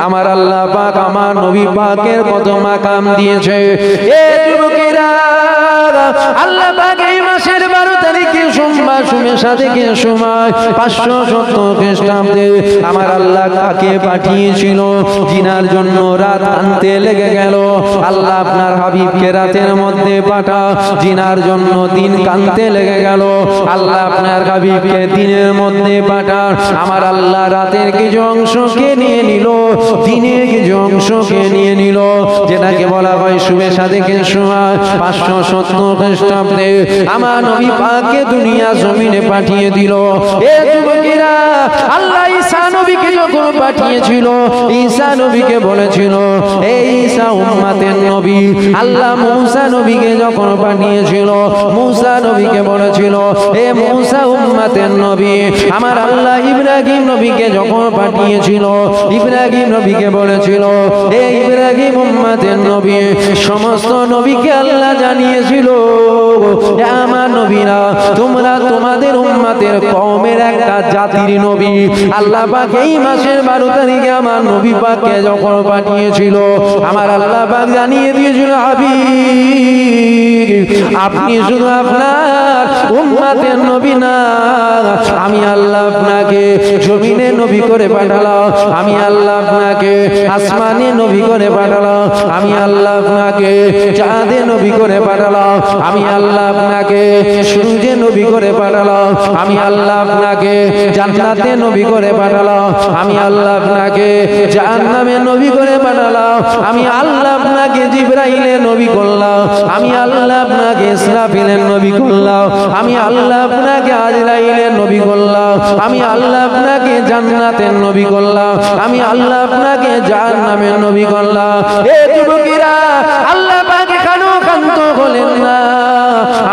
আমার আল্লাহ পাক আমার নবী পাকের কত মাকাম দিয়েছে। এ যুবকেরা, আল্লাহ পাক এই মাসের 12 তারিখে সোমবার সুমে সাদেকের সময় 570 খ্রিস্টাব্দে আমার আল্লাহ কাকে পাঠিয়েছিল জিনার জন্য রাত আনতে লেগে গেল। আল্লাহ আপনার হাবিবকে রাতের মধ্যে পাঠা, জিনার জন্য দিন কানতে লেগে গেল। আল্লাহ আপনার হাবিবকে দিনের মধ্যে পাঠান, আমার আল্লাহ রাতের কিছু অংশকে নিয়ে নিল, দিনের কিছু অংশকে নিয়ে নিল, যেটাকে বলা হয় সুবে সাদেকের সময় 570 খ্রিস্টাব্দে আমার নবী পাককে দুনিয়া জমিনে পাঠিয়ে দিল। এ যুবকেরা, আল্লাহ ঈসা নবীকে যখন পাঠিয়েছিল, ঈসা নবীকে বলেছিল এই ঈসা উম্মতের নবী। আল্লাহ মূসা নবীকে যখন পাঠিয়েছিল, মূসা নবীকে বলেছিল এ মূসা উম্মতের নবী। আমার আল্লাহ ইব্রাহিম নবীকে যখন পাঠিয়েছিল, ইব্রাহিম নবীকে বলেছিল এ ইব্রাহিম উম্মতের নবী। সমস্ত নবীকে আল্লাহ জানিয়েছিল আমার নবীরা তোমরা তোমাদের উম্মতের কওমের একটা জাতির নবী। আল্লাহ পাক এই মাসের 12 তারিখে আমার নবী পাককে যখন পাঠিয়েছিল, আমার আল্লাহ পাক জানিয়ে দিয়েছিল হাবিব আপনি শুধু আপনার উম্মতের নবী না, আমি আল্লাহ আপনাকে জমিনে নবী করে পাঠালাম, আমি আল্লাহ আপনাকে আসমানে নবী করে পাঠালাম, আমি আল্লাহ আপনাকে চাঁদে নবী করে পাঠালাম, আমি আল্লাহ আপনাকে সূর্যে নবী করে পাঠালাম, আমি আল্লাহ আপনাকে জান্নাতে নবী করে পাঠালাম, আমি আল্লাহ আপনাকে জাহান্নামে নবী করে পাঠালাম, আমি আল্লাহ আপনাকে জিবরাইলের নবী করলাম, আমি আল্লাহ আপনাকে ইসরাফিলের নবী করলাম, আমি আল্লাহ আপনাকে আজরাইলের নবী করলাম, আমি আল্লাহ আপনাকে জান্নাতের নবী করলাম, আমি আল্লাহ আপনাকে জাহান্নামের নবী করলাম। এ যুবকেরা, আল্লাহ পাক এখনো ক্ষান্ত হলেন না,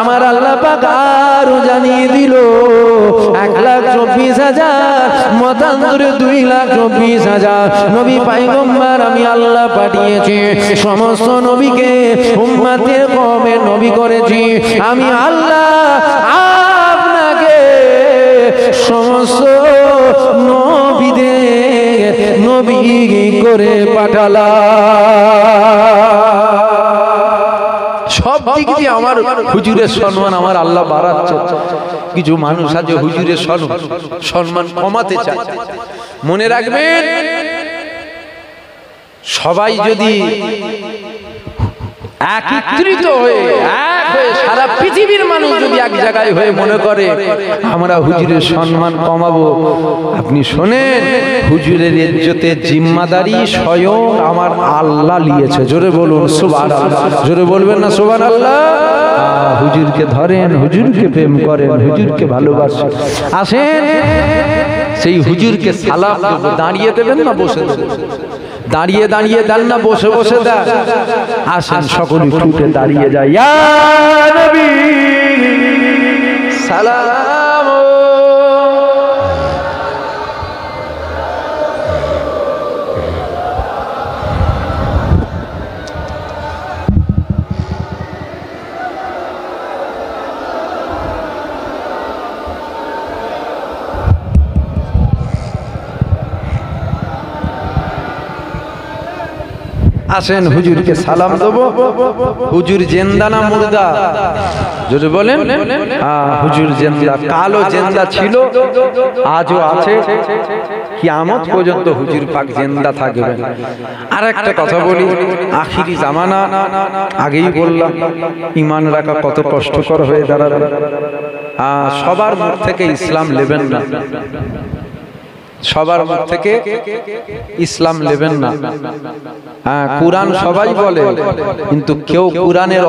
আমার আল্লাহ পাক আরো জানিয়ে দিল 1,24,000 মতান্তরে 2,24,000 নবী পয়গম্বর আমি আল্লাহ পাঠিয়েছি। সমস্ত নবীকে উম্মতের কওমের নবী করেছি আমি আল্লাহ। আপনাকে সমস্ত নবীদের নবী করে পাঠালাম। সব দিক দিয়ে আমার হুজুরের সম্মান আমার আল্লাহ বাড়াচ্ছে। কিছু মানুষ আছে হুজুরের সম্মান কমাতে চায়। মনে রাখবেন, সবাই যদি একত্রিত হয়ে সারা পৃথিবীর মানুষ যদি এক জায়গায় হয়ে মনে করে আমরা হুজুরের সম্মান কমাবো, আপনি শোনেন, হুজুরের ইজ্জতের জিম্মাদারি স্বয়ং আমার আল্লাহ নিয়েছে। জোরে বলুন সুবহানাল্লাহ। জোরে বলবেন না সুবহানাল্লাহ? হুজুরকে ধরেন, হুজুরকে প্রেম করেন, হুজুরকে ভালোবাসেন। আসেন, সেই হুজুরকে সালাম দেব। দাঁড়িয়ে দেবেন না বসে দেবেন? দাঁড়িয়ে দাঁড়িয়ে দেন না বসে বসে দেন? আসেন সকলে ছুটে দাঁড়িয়ে যায়। ইয়া নবী সালাম। আসেন হুজুরকে সালাম দেব। হুজুর জিন্দা না মুর্দা? যদি বলেন হুজুর জিন্দা। কালো জিন্দা ছিল, আজও আছে, কিয়ামত পর্যন্ত হুজুর পাক জিন্দা থাকবেন। আর একটা কথা বলি, আখিরি জামানা, আগেই বললাম ঈমান রাখা কত কষ্টকর হয়ে দাঁড়াবে। সবার মুখ থেকে ইসলাম নেবেন না, সবার মুখ থেকে ইসলাম নেবেন না। কুরআন সবাই বলে, কিন্তু কেউ কুরআনের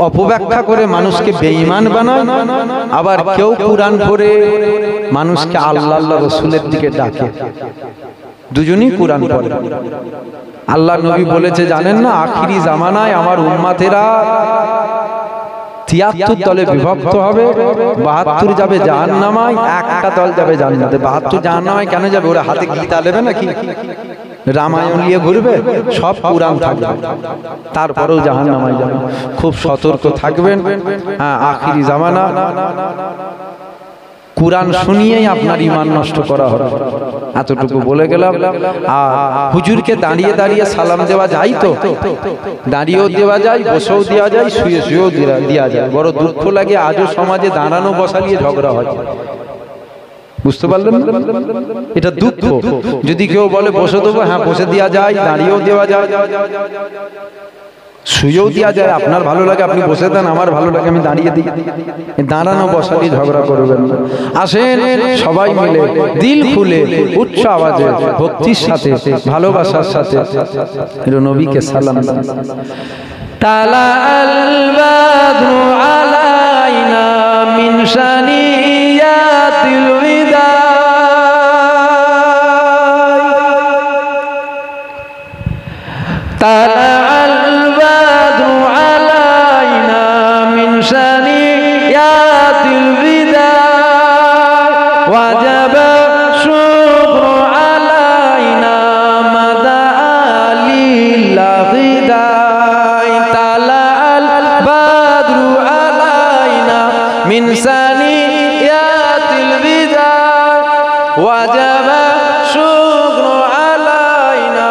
অপব্যাখ্যা করে মানুষকে বেঈমান বানায়, আবার কেউ কুরআন পড়ে মানুষকে আল্লাহ আল্লাহ রাসূলের দিকে ডাকে। দুজনই কুরআন পড়ে। আল্লাহ নবী বলেছে জানেন না, আখিরি জামানায় আমার উম্মতেরা 73 দলে বিভক্ত হবে, 72 যাবে জাহান্নামায়, একটা দল যাবে জান্নাতে। 72 জাহান্নামায় কেন যাবে? ওরা হাতে গীতা নেবে নাকি? রামায়ণ নিয়ে ঘুরবে, সব কুরআন থাকবে, তারপরেও জাহান্নামে যাবে। খুব সতর্ক থাকবেন। হ্যাঁ, আখিরি জামানা, কুরআন শুনিয়েই আপনার ঈমান নষ্ট করা হবে। এতটুকু বলে গেলাম। আর হুজুরকে দাঁড়িয়ে দাঁড়িয়ে সালাম দেওয়া যায় তো? দাঁড়িয়েও দেওয়া যায়, বসেও দেওয়া যায়, শুয়ে শুয়েও দেওয়া যায়। বড় দুঃখ লাগে আজও সমাজে দাঁড়ানো বসা নিয়ে ঝগড়া হয়। বুঝতে পারলেন? এটা দুঃখ। যদি কেউ বলে বসে দেবো, হ্যাঁ বসে দেওয়া যায়, দাঁড়িয়েও দেওয়া যায়, শুয়েও দেওয়া যায়। আপনার ভালো লাগে আপনি বসে দেন, আমার ভালো লাগে আমি দাঁড়িয়ে দিই। দাঁড়ানো বসা নিয়ে ঝগড়া করবেন না। আসেন সবাই মিলে দিল খুলে উচ্চ আওয়াজে ভক্তির সাথে ভালোবাসার সাথে নবীকে সালাম দেন। তালা আল বাদরু আলাইনা মিন শানিয়াতিল বিদা, তালা আল বাদরু আলাইনা মিন শানিয়াতিল বিদা, ওয়াজাবা শুকরু আলাইনা মাদা লিল্লাহিদা। তালা আল বাদরু আলাইনা মিন শানিয়াতিল বিদা, ওয়াজাবা শুকরু আলাইনা।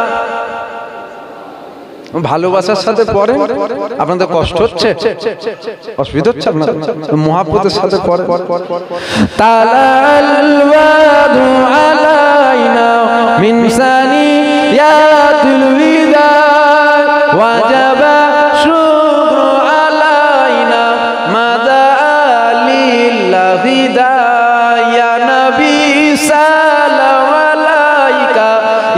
ভালোবাসার সাথে পড়েন, আপনাদের কষ্ট হচ্ছে, অসুবিধা হচ্ছে আপনাদের, মুহাব্বতের সাথে পড়েন। তালাল ওয়াদু আলাইনা মিন সানিয়াতিল বিদা, ওয়াজাবা শুকরু আলাইনা মাদা লিল্লাহিদা। ইয়া নবী সালাম আলাইকা,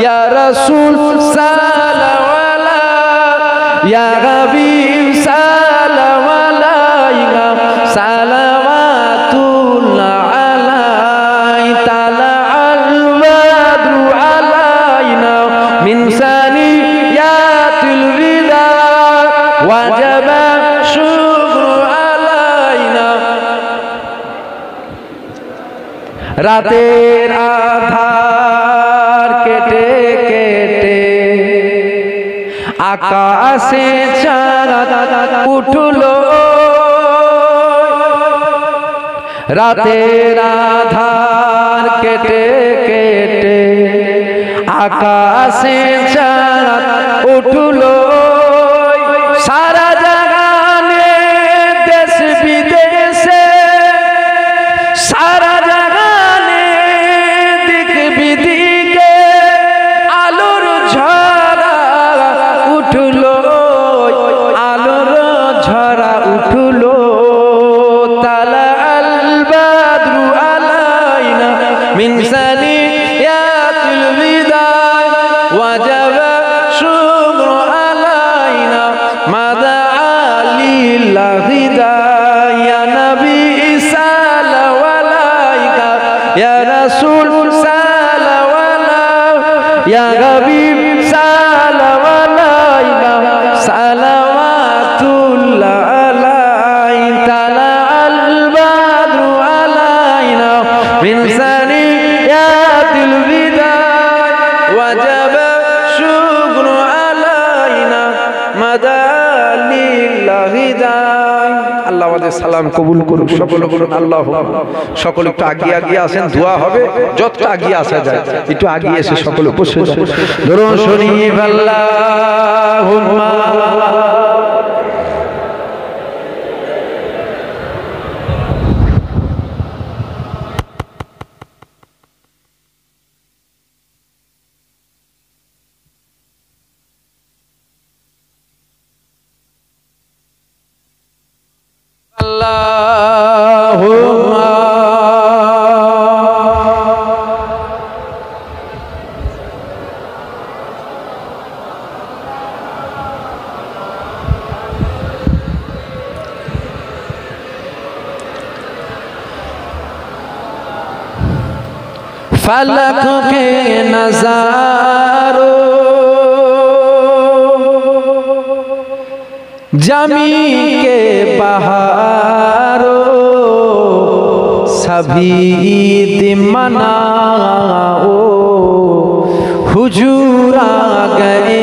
ইয়া রাসূল সালাম, ইয়া হাবিব সালাম আলাইকা, সালাওয়াতুল্লাহ আলাই। তালা আল বাদরু আলাইনা মিন সানিয়াতিল বিদা, ওয়াজাবা শুকরু আলাইনা। রাতের আধার কেটে কেটে আকাশে চাঁদ উঠলো, রাতের আধার কেটে কেটে আকাশে চাঁদ উঠলো। সারা জাগানে দেশ বিদেশে, সারা জাগানে দিক বিদিকে আলোর ঝরা উঠলো, আলোর ঝরা উঠলো। তালা আল বাদরু আলাইনা মিন সানিয়াতিল বিদা, ওয়াজাবা শুকরু আলাইনা মাদা লিল্লাহিদা। ইয়া নবী সালাম আলাইকা, ইয়া রাসূল সালাম আলাইকা, ইয়া হাবিব সালাম আলাইকা, সালাওয়াতুল্লাহ আলাই। তালা আল বাদরু আলাইনা মিন সানিয়াতিল বিদা, ওয়াজাবা শুকরু আলাইনা মাদা লিল্লাহিদা। আল্লাহ আমাদের সালাম কবুল করুক। সকলে বলুন আল্লাহুম্মা। সকলে একটু আগিয়ে আগিয়ে আসেন, দোয়া হবে। যত আগিয়ে আসা যায় একটু আগিয়ে এসে সকলে বসে যান। দরুদ শরীফ আল্লাহুম্মা। আল্লাহুম্মা फलक के नजारो जमी के बहारो सभी मनाओ हुजूर आ गए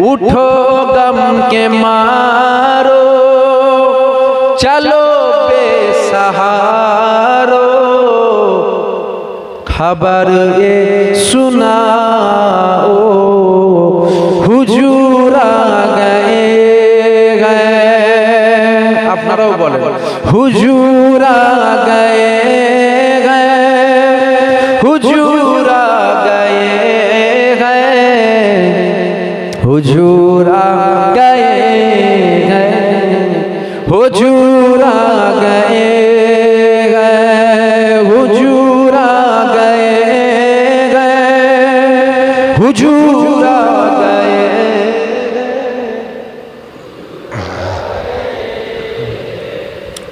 उठो गम के मारो चलो बेसहारो खबर ये सुनाओ हुजूर आ गए আপনারাও বলেন हुजूर आ गए हुजूर आ गए हुजूर आ गए हुजूर आ गए हुजूर आ गए हुजूर आ गए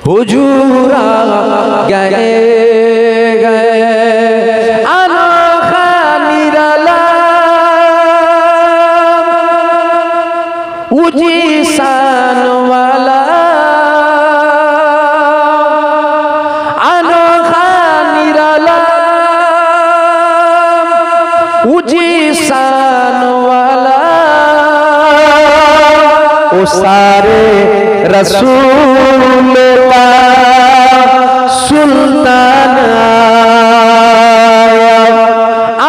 हुजूर आ गए उजी शान वाला अनोखा निराला उजी शान वाला ओ सारे रसूल का सुल्तान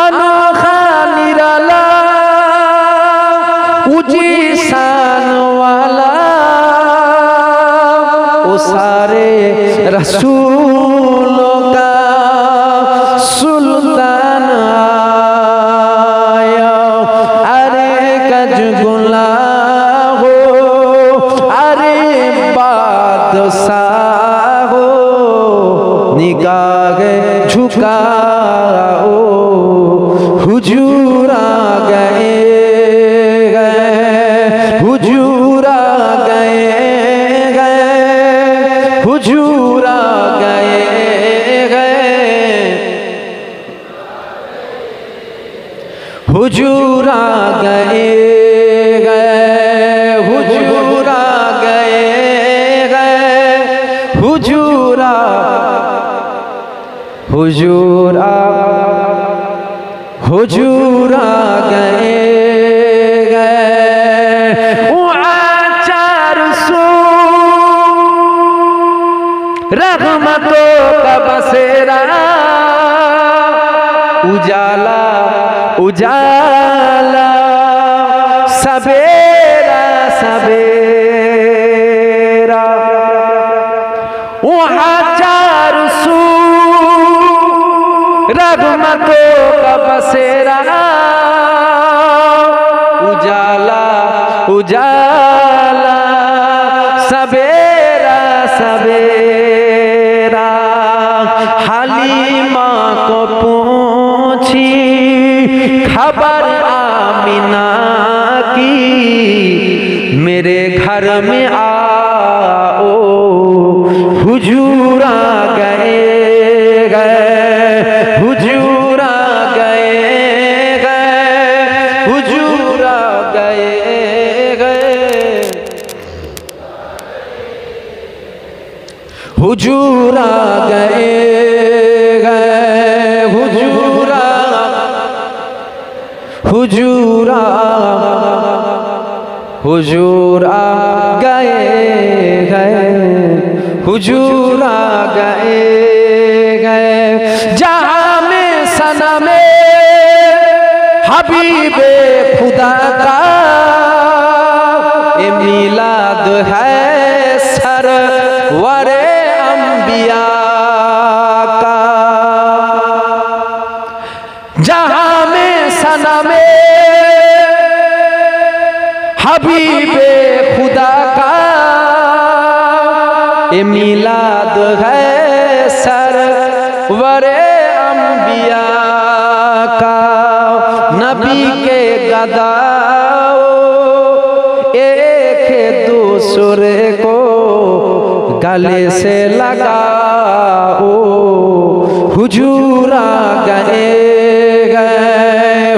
अनोखा निराला उजी सारे रसूलों का सुल्तान आया अरे कजगुला हो अरे बादशाह हो निगाह झुकाओ हुजूर आ गए हुजूर आ गए हुजूर आ गए हुजूर आ गए हुजूर आ गए हुजूर आ हुजूर आ हुजूर आ गए रहमतों का बसेरा उजाला उजाला सवेरा सवेरा वहाँ चार सू रहमतों का बसेरा उजाला उजाला सवेरा सवेरा हालिमा को पूछी खबर आमिना की मेरे घर में आओ हुजूर आ गए हुजूर आ गए हुजूर आ गए हुजूर आ गए हुजूर हुजूर हुजूर आ गए हुजूर आ गए जहां में सनम हबीबे खुदा का ए मिलाद है सरवरे अंबिया का जहां में सनम हबीबे खुदा का ये मिलाद है सरवरे अंबिया का नबी के गदाओ एक दूसरे को गले से लगाओ हुजूर आ गए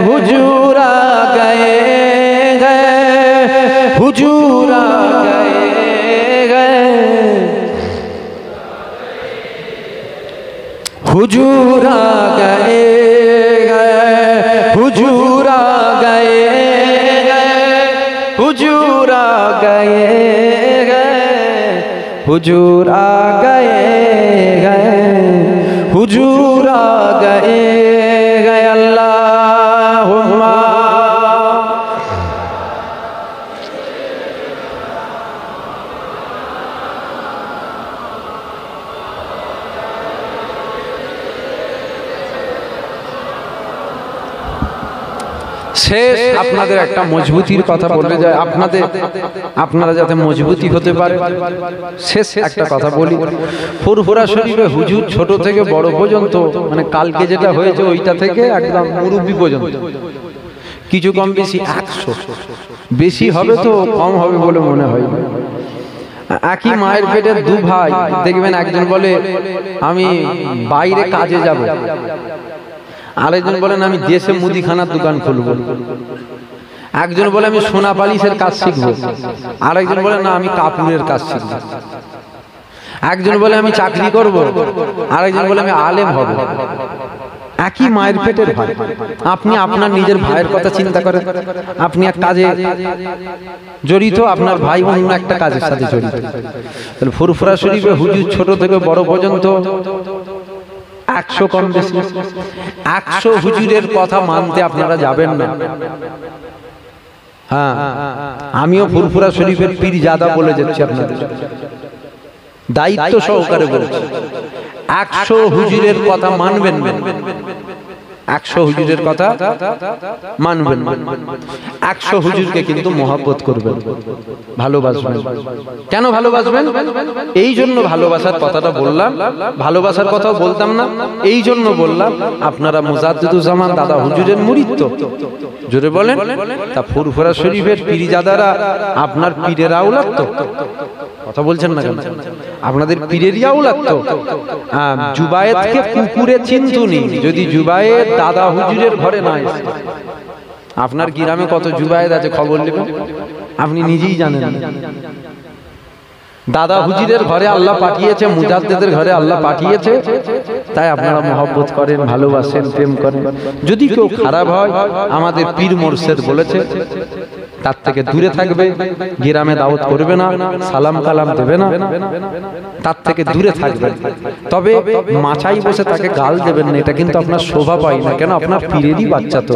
हुजूर आ गए हुजूर आ गए हुजूर आ गए हुजूर आ गए हुजूर आ गए अल्लाहुम्मा। শেষ আপনাদের একটা মজবুতির কথা বলে যায়, আপনারা যাতে মজবুতি হতে পারে শেষ একটা কথা বলি। ফুরফুরা শরীফে হুজুর ছোট থেকে বড় পর্যন্ত, মানে কালকে যেটা হয়েছে ওইটা থেকে একদম মুরব্বি পর্যন্ত, কিছু কম বেশি 100, বেশি হবে তো কম হবে বলে মনে হয়। একই মায়ের পেটের দু ভাই দেখবেন, একজন বলে আমি বাইরে কাজে যাব, আরেকজন বলেন আমি দেশে মুদিখানার দোকান খুলব, একজন বলে আমি সোনা পালিশের কাজ শিখব, আরেকজন বলে না আমি কাপড়ের কাজ শিখব, একজন বলে আমি চাকরি করব, আরেকজন বলে আমি আলেম হব। একই মায়ের পেটের ভাই। আপনি আপনার নিজের ভাইয়ের কথা চিন্তা করেন, আপনি এক কাজে জড়িত, আপনার ভাই অন্য একটা কাজের সাথে জড়িত। তাহলে ফুরফুরা শরীফে হুজুর ছোট থেকে বড় পর্যন্ত 100 কম বেশি 100 হুজুরের কথা মানতে আপনারা যাবেন না। হ্যাঁ, আমিও ফুরফুরা শরীফের পীরজাদা বলে যাচ্ছি আপনাদের, দায়িত্ব সহকারে বলছি। 100 হুজুরের কথা মানবেন, 100 হুজুরের কথা মানবেন, 100 হুজুরকে কিন্তু মহব্বত করবেন, ভালোবাসবেন। কেন ভালোবাসবেন? এই জন্য ভালোবাসার কথাটা বললাম, ভালোবাসার কথাও বলতাম না, এই জন্য বললাম আপনারা মুজাদ্দিদুজ্জামান দাদা হুজুরের মুরিদ তো, জোরে বলেন। তা ফুরফুরা শরীফের পীরজাদারা আপনার পীরের আওলাদ তো, কথা বলছেন না কেন? আপনাদের পীরেরই আওলাদ তো। জুবায়েদকে কুকুরে চিনতুনি যদি জুবায়েদ দাদা হুজুরের ঘরে না আসে। আপনার গ্রামে কত জুবায়েদ আছে খবর নেবেন, আপনি নিজেই জানেন। দাদা হুজুরের ঘরে আল্লাহ পাঠিয়েছে, মুজাদ্দিদের ঘরে আল্লাহ পাঠিয়েছে, তাই আপনারা মহব্বত করেন, ভালোবাসেন, প্রেম করেন। যদি কেউ খারাপ হয়, আমাদের পীর মুর্শিদ বলেছে তার থেকে দূরে থাকবে, গ্রামে দাওয়াত করবে না, সালাম কালাম দেবে না, তার থেকে দূরে থাকবে। তবে মাচাই বসে তাকে গাল দেবেন না, এটা কিন্তু আপনার শোভা পায় না। কেন? আপনার পীরেরই বাচ্চা তো।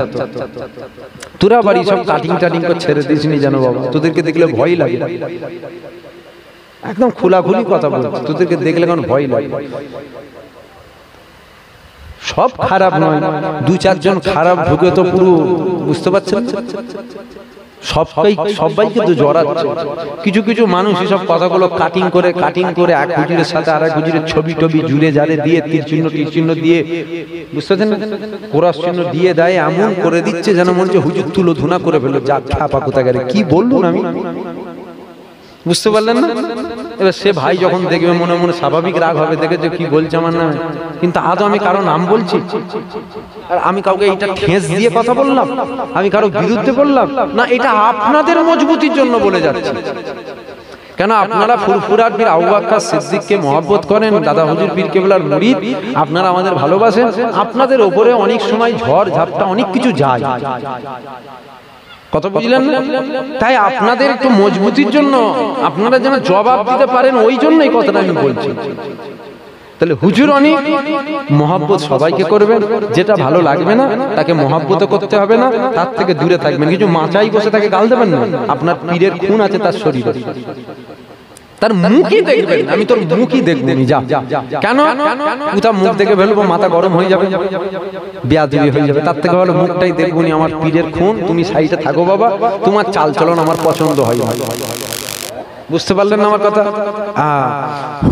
তোরা বাড়ি সব কাটিং টাটিং করে ছেড়ে দিসনি জানো বাবা, তোদেরকে দেখলে ভয় লাগে। একদম খোলাখুলি কথা বলছি, তোদেরকে দেখলে কোন ভয় লাগে? সব খারাপ নয়, 2-4 জন খারাপ ঢুকে তো পুরো, বুঝতে পারছেন? সবাইকে তো জড়াচ্ছে। কিছু কিছু মানুষ এসব কথাগুলো কাটিং করে এক হুজুরের সাথে আরেক হুজুরের ছবি টবি জুড়ে জারে দিয়ে তীর চিহ্ন দিয়ে, বুঝতে পারছেন, কোরাস চিহ্ন দিয়ে দেয়, এমন করে দিচ্ছে যেন মনে হচ্ছে হুজুর তুলো ধুনা করে ফেললো। যা ছাপা কোথা গেলে কি বললুন আমি, বুঝতে পারলেন না? এবার সে ভাই যখন দেখবে মনে মনে স্বাভাবিক রাগ হবে, দেখেছে কি বলছে আমার নামে, কিন্তু আদৌ আমি কারো নাম বলছি? আর আমি কাউকে এটা ঠেস দিয়ে কথা বললাম? আমি কারো বিরুদ্ধে বললাম না? এটা আপনাদের মজবুতির জন্য বলে যাচ্ছি। কেন? আপনারা ফুরফুরার পীর আবু বকর সিদ্দিককে মহব্বত করেন, দাদা হুজুর পীর কেবলার মুরিদ, আপনারা আমাদের ভালোবাসেন। আপনাদের ওপরে অনেক সময় ঝড় ঝাপটা অনেক কিছু যায়, কথা বুঝলেন না? তাই আপনাদের একটু মজবুতির জন্য, আপনারা যেন জবাব দিতে পারেন, ওই জন্য এই কথাটা আমি বলছি। তাহলে হুজুর অনেক মহব্বত সবাইকে করবেন, যেটা ভালো লাগবে না তাকে মহব্বত করতে হবে না, তার থেকে দূরে থাকবেন। কিছু মাচাই বসে তাকে গাল দেবেন না। আপনার পীরের খুন আছে তার শরীরে, তার মুখই দেখবেন, আমি তোর মুখই দেখবো নি, যা। কেন? কোথা মুখ দেখে ফেলবো, মাথা গরম হয়ে যাবে, বেয়াদবি হয়ে যাবে। তার থেকে ভালো মুখটাই দেখবো নি। আমার পীরের খুন, তুমি সাইডে থাকো বাবা, তোমার চাল চলন আমার পছন্দ হয়। বুঝতে পারলেন না আমার কথা?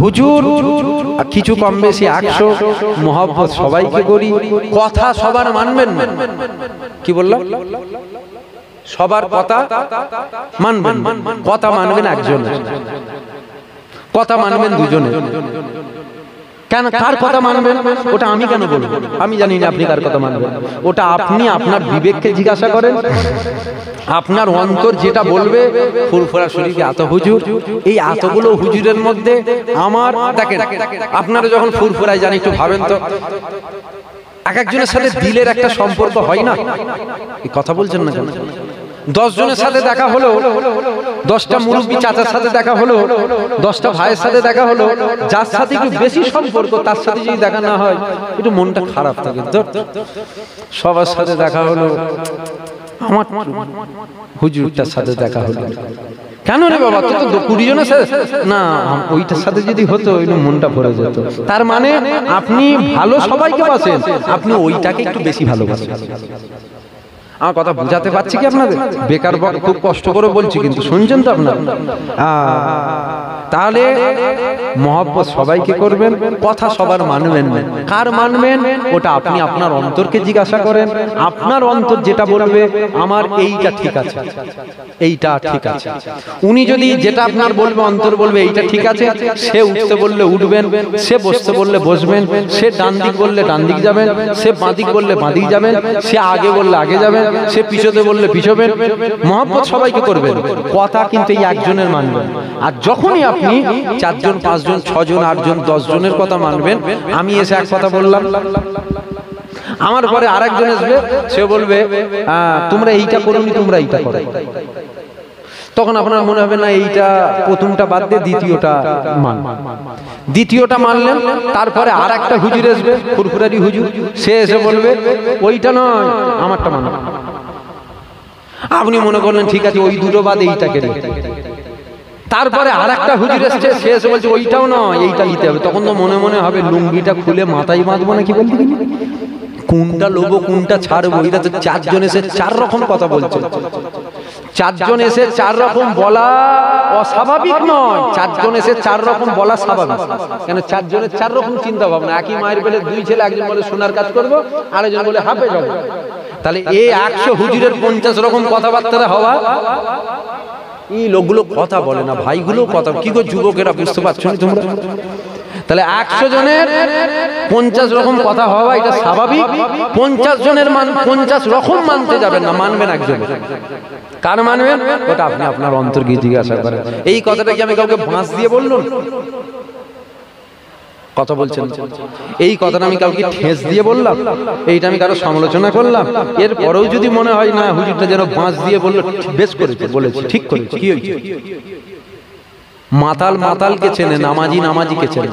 হুজুর কিছু কম বেশি 100, মহব্বত সবাইকে করি, কথা সবার মানবেন না। কি বললাম? সবার কথা মানবেন, কথা মানবেন একজনের, কথা মানবেন দুজনের। কেন? কার কথা মানবেন ওটা আমি কেন বলবো? আমি জানি না আপনি কার কথা মানবেন। ওটা আপনি আপনার বিবেককে জিজ্ঞাসা করেন, আপনার অন্তর যেটা বলবে। ফুরফুরা শরীফে এত হুজুর, এই এতগুলো হুজুরের মধ্যে আমার, দেখেন আপনারা যখন ফুরফুরায় যান একটু ভাবেন তো, এক একজনের সাথে দিলের একটা সম্পর্ক হয় না? এই কথা বলছেন না কেন? 10 জনের সাথে দেখা হলো, 10টা মুরব্বী চাচার সাথে দেখা হলো, 10টা ভাইয়ের সাথে দেখা হলো, যার সাথে একটু বেশি সম্পর্ক তার সাথে যদি দেখা না হয় একটু মনটা খারাপ থাকে। সবার সাথে দেখা হলো, আমার হুজুরটার সাথে দেখা হলো, কেন রে বাবা তো 20 জনের সাথে না, ওইটার সাথে যদি হতো একটু মনটা ভরে যেত। তার মানে আপনি ভালো সবাইকে বাসেন, আপনি ওইটাকে একটু বেশি ভালোবাসেন। আমার কথা বুঝাতে পারছি কি আপনাদের? বেকার খুব কষ্ট করে বলছি, কিন্তু শুনছেন তো আপনারা? তাহলে মহব্বত সবাইকে করবেন, কথা সবার মানবেন না। কার মানবেন ওটা আপনি আপনার অন্তরকে জিজ্ঞাসা করেন। আপনার অন্তর যেটা বলবে আমার এইটা ঠিক আছে, এইটা ঠিক আছে, উনি যদি যেটা আপনার বলবে অন্তর বলবে এইটা ঠিক আছে, সে উঠতে বললে উঠবেন, সে বসতে বললে বসবেন, সে ডান দিক বললে ডান দিক যাবেন, সে বাঁ দিক বললে বাঁ দিক যাবেন, সে আগে বললে আগে যাবেন, সে পিছতে বললে পিছবেন। মহব্বত সবাইকে করবেন, কথা কিন্তু এই একজনের মানবেন। আর যখনই আপনি 4 জন 5 জন 6 জন 8 জন 10 জনের কথা মানবেন, আমি এসে এক কথা বললাম, আমার পরে আরেকজন আসবে, সে বলবে তোমরা এইটা করোনি, তোমরা এইটা করো, তখন আপনার মনে হবে না এইটা প্রথমটা বাদ দিয়ে দ্বিতীয়টা মান। দ্বিতীয়টা মানলেন, তারপরে আর একটা হুজুর আসবে, ফুরফুরারি হুজুর, সে এসে বলবে ওইটা নয় আমারটা মানো। আপনি মনে করলেন ঠিক আছে ওই দুটো বাদ এইটা কেন, তারপরে আর একটা হুজুর এসছে, সে এসে বলছে ওইটাও নয় এইটা নিতে হবে। তখন তো মনে মনে হবে লুঙ্গিটা খুলে মাথায় বাঁধবো না, কি বলতে কোনটা লোবো কোনটা ছাড়বো। এটা তো 4 জন এসে 4 রকম কথা বলছে। 4 জন এসে 4 রকম বলা অস্বাভাবিক নয়, 4 জন এসে 4 রকম বলা স্বাভাবিক। কেন 4 জনের 4 রকম চিন্তা ভাবনা। একই মায়ের পেলে 2 ছেলে, একজন বলে সোনার কাজ করবো, আরেকজন বলে হাফে যাবো। তাহলে এই 100 হুজুরের 50 রকম কথাবার্তা হওয়া, এই লোকগুলো কথা বলে না, ভাইগুলো কথা কি গো যুবকেরা, বুঝতে পারছো না তোমরা? তাহলে 100 জনের 50 রকম কথা হওয়া এটা স্বাভাবিক। 50 জনের 50 রকম মানতে যাবেন না, মানবেন একজন। কার মানবেন ওটা আপনি আপনার অন্তরকে জিজ্ঞাসা করেন। এই কথাটা কি আমি কাউকে বাঁশ দিয়ে বললাম? কথা বলছেন, এই কথাটা আমি কাউকে ঠেস দিয়ে বললাম? এইটা আমি কারো সমালোচনা করলাম? এরপরেও যদি মনে হয় না হুজুরটা যেন বাঁশ দিয়ে বললো, বেশ করেছে, বলেছি, ঠিক করেছে, কি হয়েছে? মাতাল মাতালকে চেনে, নামাজি নামাজিকে চেনে,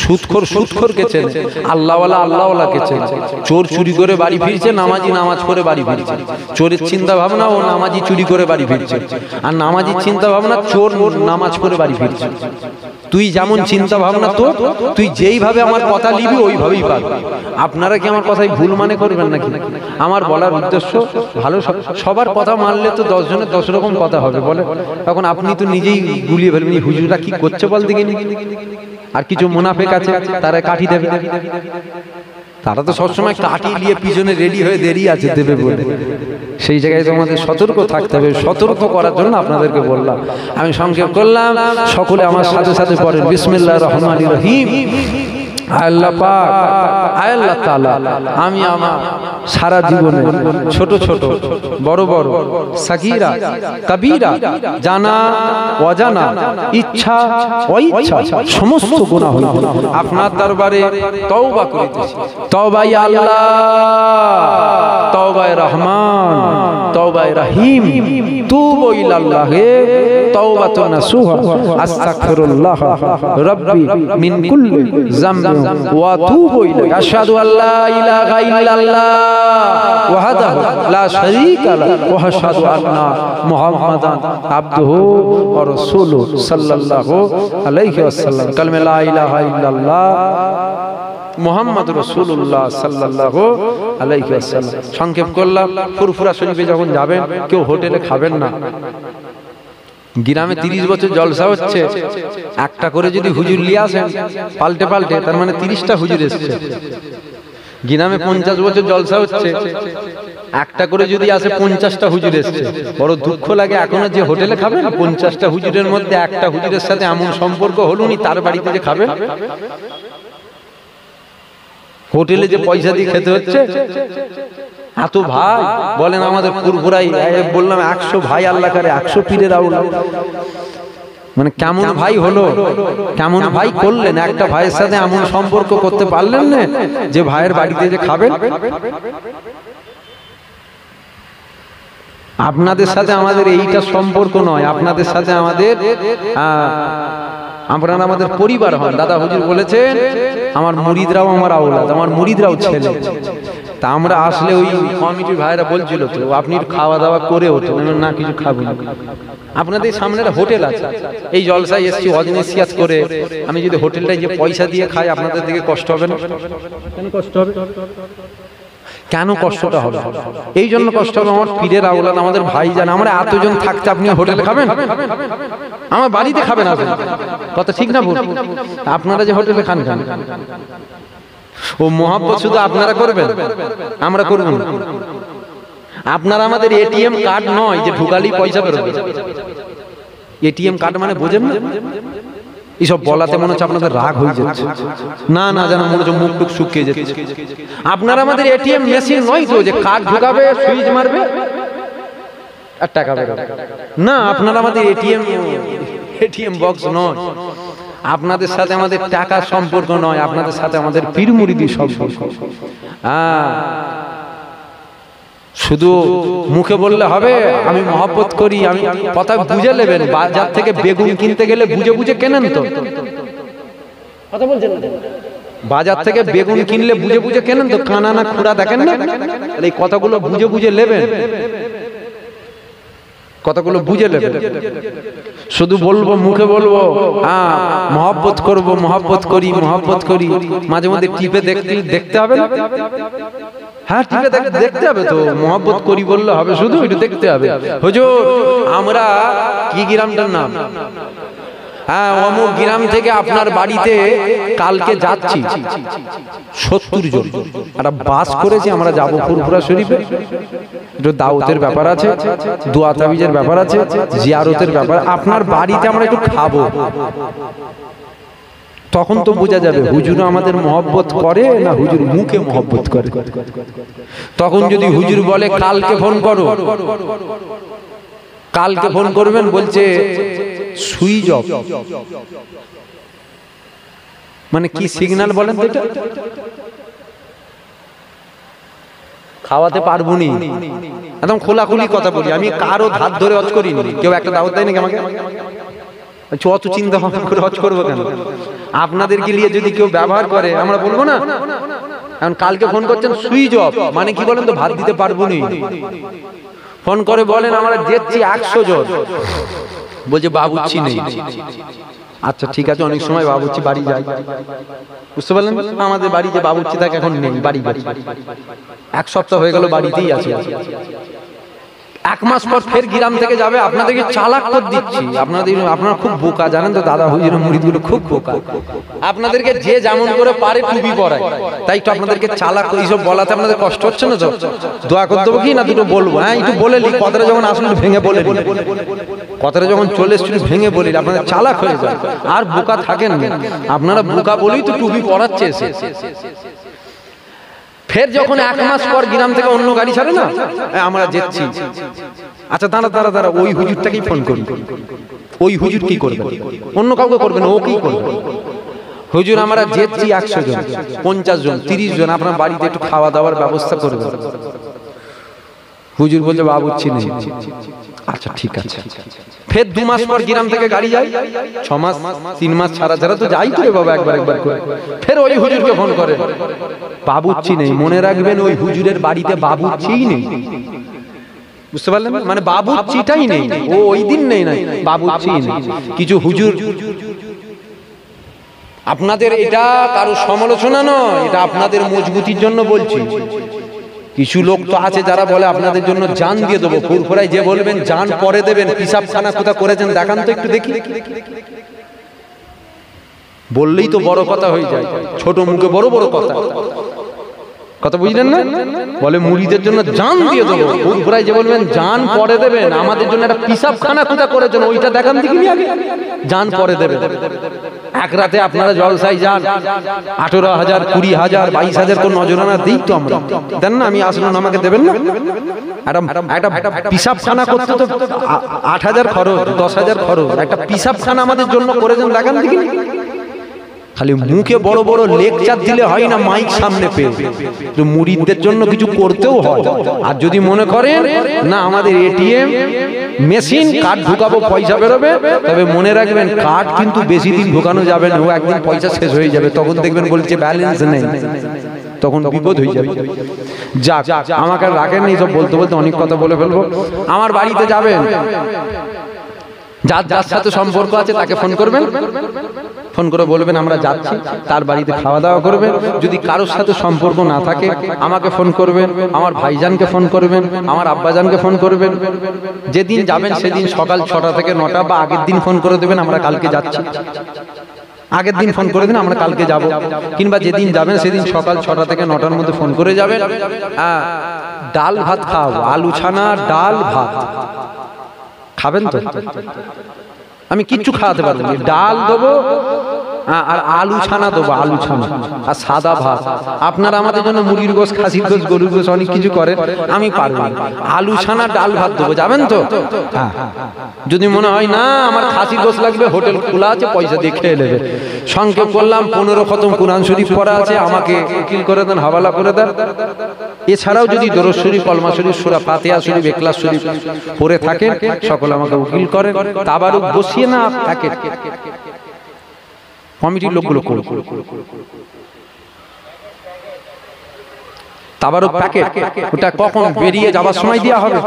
সুদখোর সুদখোরকে চেনে, আল্লাহওয়ালা আল্লাহওয়ালাকে চেনে। চোর চুরি করে বাড়ি ফিরছে, নামাজি নামাজ করে বাড়ি ফিরছে। চোরের চিন্তা ভাবনা ও নামাজি চুরি করে বাড়ি ফিরছে, আর নামাজির চিন্তা ভাবনা চোর নামাজ করে বাড়ি ফিরছে। তুই যেমন চিন্তা ভাবনা তোর, তুই যেইভাবে আমার কথা নিবি ওইভাবেই পাবি। আপনারা কি আমার কথাই ভুল মানে করবেন নাকি? আমার বলার উদ্দেশ্য ভালো, সবার কথা মানলে তো 10 জনের 10 রকম কথা হবে বলে। তখন আপনি তো নিজেই গুলিয়ে ফেলবেন, হুজুরটা কি করছে বল দিকে। আর কিছু মুনাফিক আছে, তারা কাঠি দেবে, তারা তো সবসময় কাঠি নিয়ে পিছনে রেডি হয়ে দেরি আছে দেবে বলে। সেই জায়গায় তোমাদের সতর্ক থাকতে হবে। সতর্ক করার জন্য আপনাদেরকে বললাম, আমি সংক্ষেপ করলাম। সকলে আমার সাথে সাথে পড়েন বিসমিল্লাহির রহমানির রহিম। আল্লাহ পাক, আল্লাহ তাআলা, আমি আমার সারা জীবনে ছোট ছোট বড় বড় সাগীরা কবীরা, জানা অজানা, ইচ্ছা অইচ্ছা সমস্ত গুনাহ হইতে আপনার দরবারে তওবা করিতেছি। তওবায়ে আল্লাহ, তওবায়ে রহমান, তওবায়ে রহিম, তুবু ইলাল্লাহি তাওবাতান নাসুহা, আস্তাগফিরুল্লাহ রাব্বি মিন কুল্লি যামবি ওয়া তুবু ইলাইহি। আশহাদু আল্লা ইলাহা ইল্লাল্লাহ ওয়াহদাহু লা শারীকা লাহু ওয়া আশহাদু আন্না মুহাম্মাদান আবদুহু ওয়া রাসূলুহু সাল্লাল্লাহু আলাইহি ওয়াসাল্লাম। কালমা লা ইলাহা ইল্লাল্লাহ মুহাম্মাদুর রাসূলুল্লাহ সাল্লাল্লাহু আলাইহি ওয়াসাল্লাম। সংক্ষেপ করলাম। ফুরফুরা শরীফে যখন যাবেন, কেউ হোটেলে খাবেন না। গ্রামে 30 বছর জলসা হচ্ছে, একটা করে যদি হুজুর নিয়ে আসেন পাল্টে পাল্টে, তার মানে 30টা হুজুর এসেছে। গ্রামে 50 বছর জলসা হচ্ছে, একটা করে যদি আসে 50টা হুজুর এসেছে। বড় দুঃখ লাগে। এখনো যে হোটেলে খাবেন, 50টা হুজুরের মধ্যে একটা হুজুরের সাথে এমন সম্পর্ক হলুনি, তার বাড়িতে যে খাবেন। হোটেলে যে পয়সা দিয়ে খেতে হচ্ছে, এত ভাই বলেন আমাদের ফুরফুরাই, বললাম 100 ভাই আল্লাহ করে, 100 পীরের আউলা। মানে কেমন ভাই হলো, কেমন ভাই করলেন? একটা ভাইয়ের সাথে এমন সম্পর্ক করতে পারলেন না যে ভাইয়ের বাড়িতে যে খাবেন। আপনাদের সাথে আমাদের এইটা সম্পর্ক নয়, আপনাদের সাথে আমাদের আপনারা আমাদের পরিবার হন। দাদা হুজুর বলেছেন আমার মুরিদরাও আমার আওলাদ, আমার মুরিদরাও ছেলে। তা আমরা আসলে ওই কমিটির ভাইরা বলছিল তো আপনি খাওয়া দাওয়া করে ওঠেন, না কিছু খাবো না। আপনাদের সামনে একটা হোটেল আছে, এই জলসায় এসছি অজনেসিয়াস করে, আমি যদি হোটেলটায় যে পয়সা দিয়ে খাই আপনাদের দিকে কষ্ট হবে না? কেন কষ্ট হবে? কেন কষ্টটা হবে? এই জন্য কষ্ট হবে, আমার পীরের আওলাদ, আমাদের ভাই জান, আমরা এতজন থাকতে আপনি হোটেলে খাবেন? আমার বাড়িতে খাবেন আপনি, কথা ঠিক না ভুল? আপনারা যে হোটেলে খান খান, ও মহব্বত শুধু আপনারা করবেন, আমরা করব না। আপনারা আমাদের এটিএম কার্ড নয় যে ঢুকালেই পয়সা বেরোবে। এটিএম কার্ড মানে বোঝেন না? এইসব বলাতে মনে হচ্ছে আপনাদের রাগ হয়ে যাচ্ছে। না না, যেন মনে হচ্ছে মুখ টুক শুকিয়ে যাচ্ছে। আপনারা আমাদের এটিএম মেশিন নয় তো যে কার্ড ঢুকাবে, সুইচ মারবে আর টাকা বেরোবে। না, আপনারা আমাদের এটিএম বক্স নয়। আপনাদের সাথে আমাদের টাকার সম্পর্ক নয়, আপনাদের সাথে আমাদের পীর মুরিদি সম্পর্ক। শুধু মুখে বললে হবে আমি মহব্বত করি, আমি কথা বুঝে নেবেন। বাজার থেকে বেগুন কিনতে গেলে বুঝে বুঝে কেনেন তো, কথা বলছেন না? বাজার থেকে বেগুন কিনলে বুঝে বুঝে কেনেন তো, কানা না খুঁড়া দেখেন না? এই কথাগুলো বুঝে বুঝে নেবেন, কথাগুলো বুঝে নেবেন। শুধু বলবো মুখে বলবো মহব্বত করব, মহব্বত করি, মহব্বত করি, মাঝে মধ্যে টিপে দেখতে হবে না? হ্যাঁ, টিপে দেখতে হবে তো। মহব্বত করি বললে হবে শুধু, একটু দেখতে হবে। হুজুর আমরা কি গ্রামটার নাম? হ্যাঁ, অমুক গ্রাম থেকে আপনার বাড়িতে কালকে যাচ্ছি, 70 জন একটা বাস করেছি, আমরা যাবো ফুরফুরা শরীফে। একটু দাওয়াতের ব্যাপার আছে, দোয়া তাবিজের ব্যাপার আছে, জিয়ারতের ব্যাপার। আপনার বাড়িতে আমরা একটু খাবো। তখন তো বোঝা যাবে হুজুর আমাদের মহব্বত করে না হুজুর মুখে মহব্বত করে। তখন যদি হুজুর বলে কালকে ফোন করো, কালকে ফোন করবেন, বলছে সুইচ অফ, মানে কি সিগন্যাল বলেন তো? এটা খাওয়াতে পারবো নি, একদম খোলাখুলি কথা বলি। আমি কারো ধার ধরে হজ করিনি। কেউ একটা দাওয়াত দেয় নাকি আমাকে? অত চিন্তা ভাবনা করে হজ করবো কেন? আপনাদেরকে নিয়ে যদি কেউ ব্যবহার করে আমরা বলবো না? এখন কালকে ফোন করছেন সুইচ অফ, মানে কি বলেন তো? ভাত দিতে পারবো নি। ফোন করে বলেন আমরা যেচ্ছি 100 জন, বলছে বাবুচ্ছি নেই। আচ্ছা ঠিক আছে, অনেক সময় বাবুচ্ছি বাড়ি যায়, বুঝতে পারলেন? আমাদের বাড়ি যে বাবুচ্ছি থাকে এখন নেই, বাড়ি 1 সপ্তাহ হয়ে গেল বাড়িতেই আছে। 1 মাস পর ফের গ্রাম থেকে যাবে। আপনাদেরকে চালাক করে দিচ্ছি, আপনারা খুব বোকা, জানেন তো? দাদা হুজুরের মুরিদগুলো খুব বোকা। আপনাদেরকে যে যেমন করে পারে টুপি পরায়, তাই তো আপনাদেরকে চালাক। এইসব বলাতে আপনাদের কষ্ট হচ্ছে না তো? দোয়া করে দেবো কি না দুটো বলবো? হ্যাঁ, একটু বলে নি। কথাটা যখন আসলে ভেঙে বলে, কথাটা যখন চলে এসছিল ভেঙে বলি, আপনাদের চালাক হয়ে যায় আর বোকা থাকেন না। আপনারা বোকা বলেই তো টুপি পরাচ্ছে এসে। ফের যখন 1 মাস পর গ্রাম থেকে অন্য গাড়ি ছাড়ে না, আমরা যেচ্ছি। আচ্ছা দাঁড়া, ওই হুজুরটাকেই ফোন করুন। ওই হুজুর কি করবে? অন্য কাউকে করবেন, ও কি করবে? হুজুর আমরা যেচ্ছি 100 জন, 50 জন, 30 জন, আপনার বাড়িতে একটু খাওয়া দাওয়ার ব্যবস্থা করবেন। হুজুর বলছে বাবুচ্ছি নেই। আচ্ছা ঠিক আছে। ফের 2 মাস পর গ্রাম থেকে গাড়ি যায়, 6 মাস 3 মাস ছাড়া তো যাই তো বাবা, একবার করে। ফের ওই হুজুরকে ফোন করে, বাবুচ্ছি নেই। মনে রাখবেন ওই হুজুরের বাড়িতে বাবুচ্ছিই নেই, বুঝতে পারলেন? মানে বাবুচ্ছিটাই নেই, ও ওই দিন নেই, বাবুচ্ছিই নেই। কিছু হুজুর, আপনাদের এটা কারো সমালোচনা নয়, এটা আপনাদের মজবুতির জন্য বলছি। কিছু লোক তো আছে যারা বলে আপনাদের জন্য জান দিয়ে দেবো। ফুরফুরায় যে বলবেন জান পরে দেবেন, পিসাবখানা কোথা করেছেন দেখান তো একটু দেখি। বললেই তো বড় কথা হয়ে যায়, ছোট মুখে বড় বড় কথা বুঝলেন না? বলে মুড়িদের জন্য জান দিয়ে দেবো। ফুরফুরায় যে বলবেন জান পরে দেবেন, আমাদের জন্য একটা পিসাবখানা কোথা করেছেন ওইটা দেখান দেখি আগে, জান পরে দেবেন। এক রাতে আপনারা জলসায় যান, 18,000, 20,000, 22,000 কোন নজরানা দিই তো আমরা, দেন না? আমি আসলাম, আমাকে দেবেন না? একটা পিসাবখানা করতে তো 8,000 খরচ, 10,000 খরচ। একটা পিসাবখানা আমাদের জন্য করেছেন দেখান দেখি। খালি মুখে বড় বড় লেকচার দিলে হয় না, মাইক সামনে পেয়ে তো মুরিদদের জন্য কিছু করতেও হয়। আর যদি মনে করেন না আমাদের এটিএম মেশিন, কার্ড ঢুকাবো পয়সা বেরোবে, তবে মনে রাখবেন কার্ড কিন্তু বেশি দিন ঢুকানো যাবে না, ও একদিন পয়সা শেষ হয়ে যাবে, তখন দেখবেন বলছে ব্যালেন্স নেই, তখন বিপদ হয়ে যাবে। যাক, আমাকে রাখেননি, সব বলতে বলতে অনেক কথা বলে ফেলবো। আমার বাড়িতে যাবেন, যার যার সাথে সম্পর্ক আছে তাকে ফোন করবেন, ফোন করে বলবেন আমরা যাচ্ছি, তার বাড়িতে খাওয়া দাওয়া করবেন। যদি কারোর সাথে সম্পর্ক না থাকে আমাকে ফোন করবেন, আমার ভাইজানকে ফোন করবেন, আমার আব্বাজানকে ফোন করবেন। যেদিন যাবেন সেদিন সকাল 6টা থেকে 9টা বা আগের দিন ফোন করে দেবেন আমরা কালকে যাচ্ছি, আগের দিন ফোন করে দিন আমরা কালকে যাব। কিংবা যেদিন যাবেন সেদিন সকাল 6টা থেকে 9টার মধ্যে ফোন করে যাবেন। ডাল ভাত খাওয়াবো, আলু ছানা ডাল ভাত খাবেন তো? আমি কিচ্ছু খাওয়াতে পারবো না, ডাল দেবো আর আলু ছানা দেবো, আলু ছানা আর সাদা ভাত। আপনারা আমাদের জন্য মুরগির গোশ, খাসির গোশ, গরুর গোশ অনেক কিছু করেন, আমি পারবো না। আলু ছানা ডাল ভাত দেবো, যাবেন তো? হ্যাঁ। যদি মনে হয় না আমার খাসির গোশ লাগবে, হোটেল খোলা আছে, পয়সা দিয়ে খেয়ে নেবে। সংক্ষেপ করলাম, 15 খতম কোরআন শরীফ পড়া আছে, আমাকে উকিল করে দেন, হাওয়ালা করে দেন। এছাড়াও যদি দরুদ শরীফ, কলমা শরীফ, সূরা ফাতিহা শরীফ, ইখলাস শরীফ পড়ে থাকেন, সকলে আমাকে উকিল করেন। তাবারুক বসিয়ে না প্যাকেট, কমিটির লোকগুলো করে তাবারুক প্যাকেট, ওটা কখন বেরিয়ে যাবার সময় দেওয়া হবে?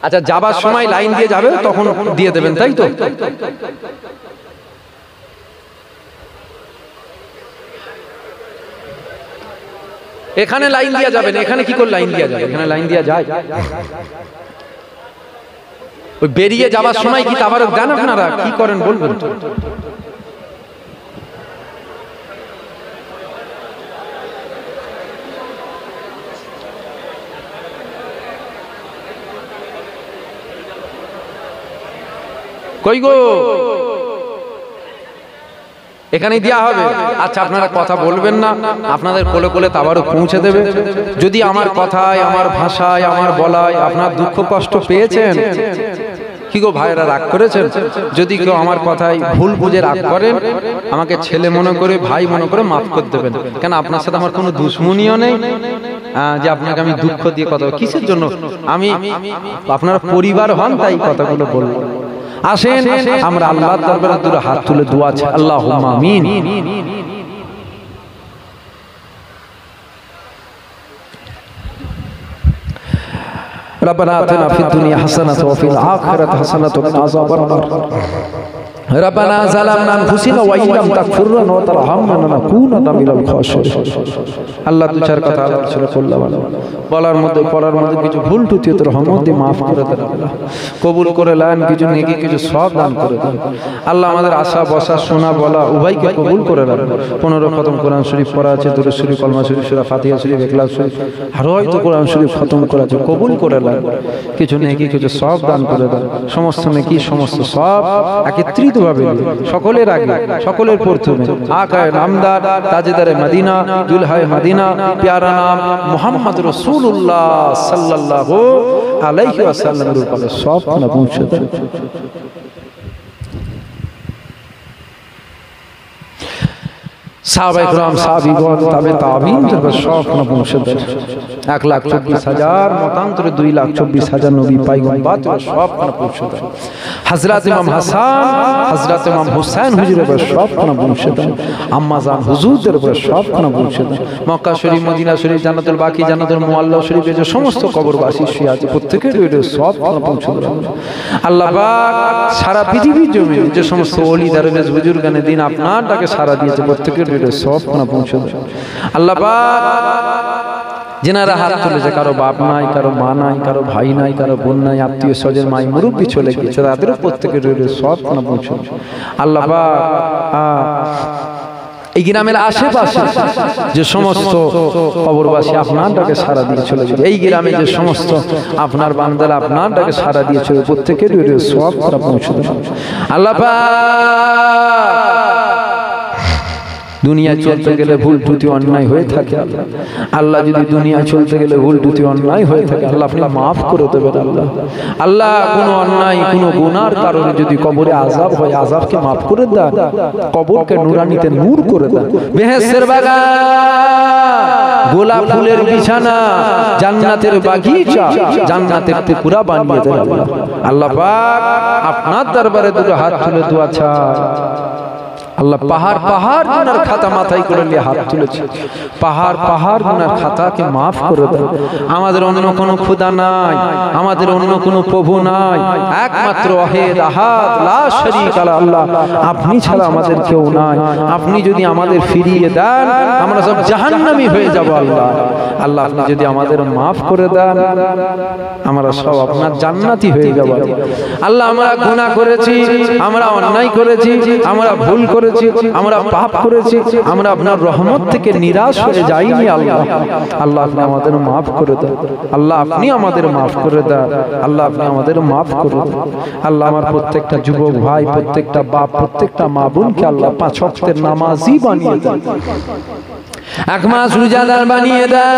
আচ্ছা, যাবার সময় লাইন দিয়ে যাবে তখন দিয়ে দেবেন, তাই তো? এখানে লাইন দিয়ে যাবেন, এখানে কি করে লাইন দিয়ে যাবে? এখানে লাইন দিয়ে যায়? ওই বেরিয়ে যাবার সময় কি তাবারুক দেন আপনারা? কি করেন বলবেন? কই গো, এখানেই দেওয়া হবে? আচ্ছা, আপনারা কথা বলবেন না, আপনাদের কোলে কোলে তাবারুক পৌঁছে দেবে। যদি আমার কথায়, আমার ভাষায়, আমার বলায় আপনার দুঃখ কষ্ট পেয়েছেন, কি গো ভাইরা রাগ করেছেন? যদি কেউ আমার কথায় ভুল বুঝে রাগ করেন, আমাকে ছেলে মনে করে, ভাই মনে করে মাফ করে দেবেন। কেন, আপনার সাথে আমার কোনো দুশ্মনীও নেই যে আপনাকে আমি দুঃখ দিয়ে কথা, কিসের জন্য? আমি আপনারা পরিবার হন, তাই কথাগুলো বলবো। আসেন আমরা আল্লাহর দরবারে দুটো হাত তুলে দোয়া চাই, আল্লাহুম্মা আমিন। ربنا آتنا في الدنيا حسنة وفي الآخرة حسنة وقنا عذاب النار ربنا ظلمنا أنفسنا وإن لم تغفر لنا وترحمنا لنكونن من الخاسرين। আল্লাহ দু চার কথা আলোচনা করলাম, বলার মধ্যে পড়ার মধ্যে কিছু ভুল ত্রুটি তোর রহমত দিয়ে মাফ করে দেন, আল্লাহ কবুল করে নেন, কিছু নেকি কিছু সব দান করে দেন। আল্লাহ আমাদের আশা বসা, শোনা বলা উভয়কে কবুল করে নেন। 15 খতম কোরআন শরীফ পড়া আছে, দরুদ শরীফ, কলমা শরীফ, সূরা ফাতিহা শরীফ, ইখলাস শরীফ, আর হয়তো কোরআন শরীফ খতম করা আছে, কবুল করে নেন। কিছু নেকি কিছু সব দান করে দেন। সমস্ত নেকি সমস্ত সব একত্রিতভাবে সকলের আগে, সকলের প্রথমে আকায়ে নামদার, তাজেদারে মদিনা, দুলহায়ে মদিনা, প্যারা নাম মুহাম্মদ রাসূলুল্লাহ সাল্লাল্লাহু আলাইহি ওয়াসাল্লামের উপরে সব না পৌঁছে দেন। সাহাবায়ে কেরাম, সাহাবীগণ, তাবে তাবিঈনদের উপর সব না পৌঁছে দেন। 1,24,000 মতান্তরে 2,24,000 নবী পয়গম্বর সব না পৌঁছে দেন। হযরত ইমাম হাসান, হযরত ইমাম হুসাইন হুজুরের উপর সব না পৌঁছে দেন। আম্মা জান হুজুরদের উপর সব না পৌঁছে দেন। মক্কা শরীফ, মদিনা শরীফ, জান্নাতুল বাকি, জান্নাতুল মুআল্লা শরীফে যে সমস্ত কবরবাসী শুয়ে আছে প্রত্যেকের উপর সব না পৌঁছে দেন। আল্লাহ পাক সারা পৃথিবীর জমিনে যে সমস্ত ওলি দরবেশ বুজুর্গানে দিন আপনার ডাকে সারা দিয়েছে প্রত্যেকের সব না পৌঁছে দেন। আল্লাহ পাক যেনারা হাত তুলেছে, কারো বাপ নাই, কারো মা নাই, কারো ভাই নাই, কারো বোন নাই, আত্মীয় স্বজন, মাই মুরব্বী চলে গেছে, তাদেরও প্রত্যেকের সব না পৌঁছে দেন। আল্লাহ পাক এই গ্রামের আশেপাশে যে সমস্ত কবরবাসী আপনার ডাকে সারা দিয়ে চলে গেছে, এই গ্রামে যে সমস্ত আপনার বান্দারা আপনার ডাকে সারা দিয়ে চলে, প্রত্যেকের সব পৌঁছে দেন। আল্লাহ পাক দুনিয়া চলতে গেলে ভুল ত্রুটি অন্যায় হয়ে থাকে আল্লাহ যদি দুনিয়া চলতে গেলে ভুল ত্রুটি অন্যায় হয়ে থাকে আল্লাহ আপনি মাফ করে দেবেন আল্লাহ আল্লাহ কোনো অন্যায় কোনো গুনার কারণে যদি কবরে আযাব হয় আযাবকে মাফ করে দেন কবরকে নুরানিতে নূর করে দেন বেহেশতের বাগান গোলাপ ফুলের বিছানা জান্নাতের বাগিচা জান্নাতের পুরা বানিয়ে দেন আল্লাহ পাক আপনার দরবারে দুটো হাত তুলে দোয়া চাই আল্লাহ পাহাড় পাহাড় গুনার খাতা মাথায় করে নিয়ে হাত তুলেছে পাহাড় পাহাড় গুনার খাতাকে মাফ করে দাও আমাদের অন্য কোনো খোদা নাই আমাদের অন্য কোনো প্রভু নাই একমাত্র ওয়াহিদ আহাদ লা শারীকা লা আল্লাহ আপনি ছাড়া আমাদের কেউ নাই আপনি যদি আমাদের ফিরিয়ে দেন আমরা সব জাহান্নামী হয়ে যাব আল্লাহ আল্লাহ আপনি যদি আমাদের মাফ করে দেন আমরা সব আপনার জান্নাতি হয়ে যাব আল্লাহ আমরা গুনাহ করেছি আমরা অন্যায় করেছি আমরা ভুল করেছি আমরা পাপ করেছি আমরা আপনার রহমত থেকে নিরাশ হয়ে যাইনি আল্লাহ আল্লাহ আপনি আমাদের মাফ করে দেন আল্লাহ আপনি আমাদের মাফ করে দেন আল্লাহ আপনি আমাদের মাফ করে দেন আল্লাহ আমার প্রত্যেকটা যুবক ভাই প্রত্যেকটা বাপ প্রত্যেকটা মা বোনকে আল্লাহ 5 ওয়াক্তের নামাজি বানিয়ে দেন এক মাস রোজাদার বানিয়ে দেন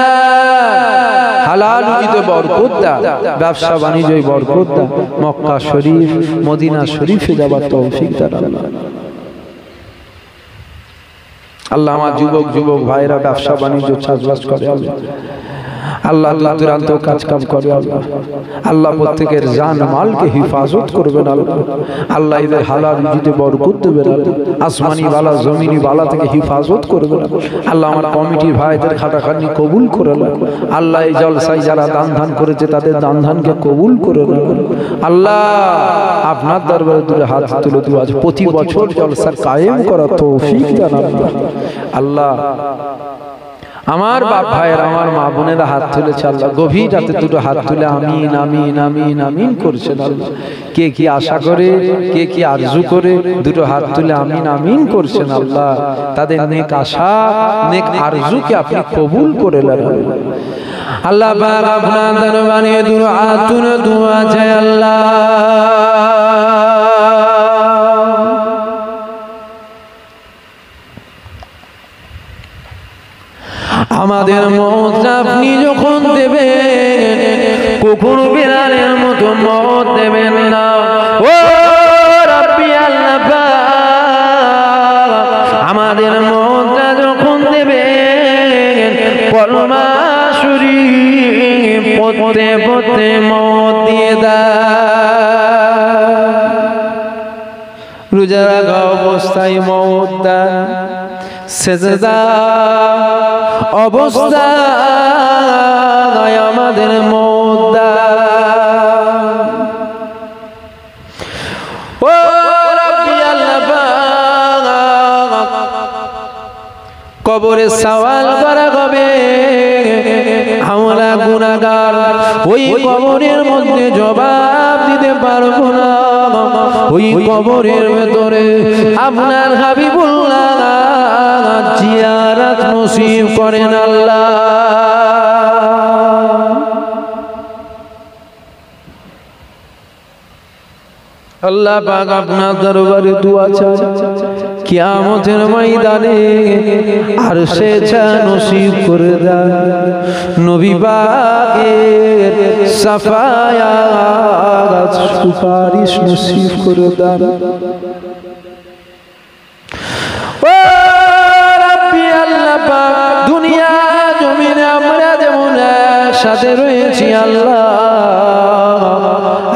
হালাল রুজিতে বরকত দাও ব্যবসা বাণিজ্যে বরকত দাও মক্কা শরীফ মদিনা শরীফে যাবার তৌফিক দাও আল্লাহ আমার যুবক ভাইরা ব্যবসা বাণিজ্য চাষবাস করে আল্লাহ আল্লাহ দুরান্ত কাজ কাম করে আল্লাহ প্রত্যেকের জান মালকে হিফাজত করবেন আল্লাহ এদের হালাল রুজিতে বরকত দেবেন আসমানি বালা জমিনি বালা থেকে হিফাজত করবেন আল্লাহ আমার কমিটি ভাইদের খাটাখাটনি কবুল করে নেন আল্লাহ এই জলসায় যারা দান ধান করেছে তাদের দান ধানকে কবুল করে নেন আল্লাহ আপনার দরবারে দুটো হাত তুলে দোয়া আছে প্রতি বছর জলসা কায়েম করা তৌফিক দান আল্লাহ আমার বাপ ভাইয়ের আমার মা বোনেরা হাত তুলেছে আল্লাহ গভীর রাতে দুটো হাত তুলে আমিন আমিন আমিন আমিন করছেন আল্লাহ কে কি আশা করে কে কি আরজু করে দুটো হাত তুলে আমিন আমিন করছেন আল্লাহ তাদের নেক আশা নেক আরজুকে আপনি কবুল করে নেন আল্লাহ পাক আপনার দরবারে দুটো হাত তুলে দোয়া চাই আল্লাহ আমাদের মত আপনি যখন দেবেন কুকুর বিড়ালের মতো মত দেবেন না ও রাব্বি আল্লাহ পাক আমাদের মতটা যখন দেবেন কলমা শরীফ পড়তে পড়তে মত দিয়ে দেন রোজা রাখা অবস্থায় মত দেন সেজদা অবস্থায় আমাদের মত ও রাব্বি আল্লাহ পাক কবরে সওয়াল করা হবে আমরা গুনাহগার ওই কবরের মধ্যে জবাব দিতে পারবো না ওই কবরের ভেতরে আপনার হাবিবুল্লাহ জিয়ারত নসিব করেন আল্লাহ আল্লাহ পাক আপনার দরবারে দোয়া চাই কিয়ামতের ময়দানে আরশে চা নসিব করে দেন নবী পাকের শাফায়াত সুপারিশ নসিব করে দেন ও রাব্বি আল্লাহ পাক দুনিয়া জমিনে আমরা যেমন একসাথে রয়েছি আল্লাহ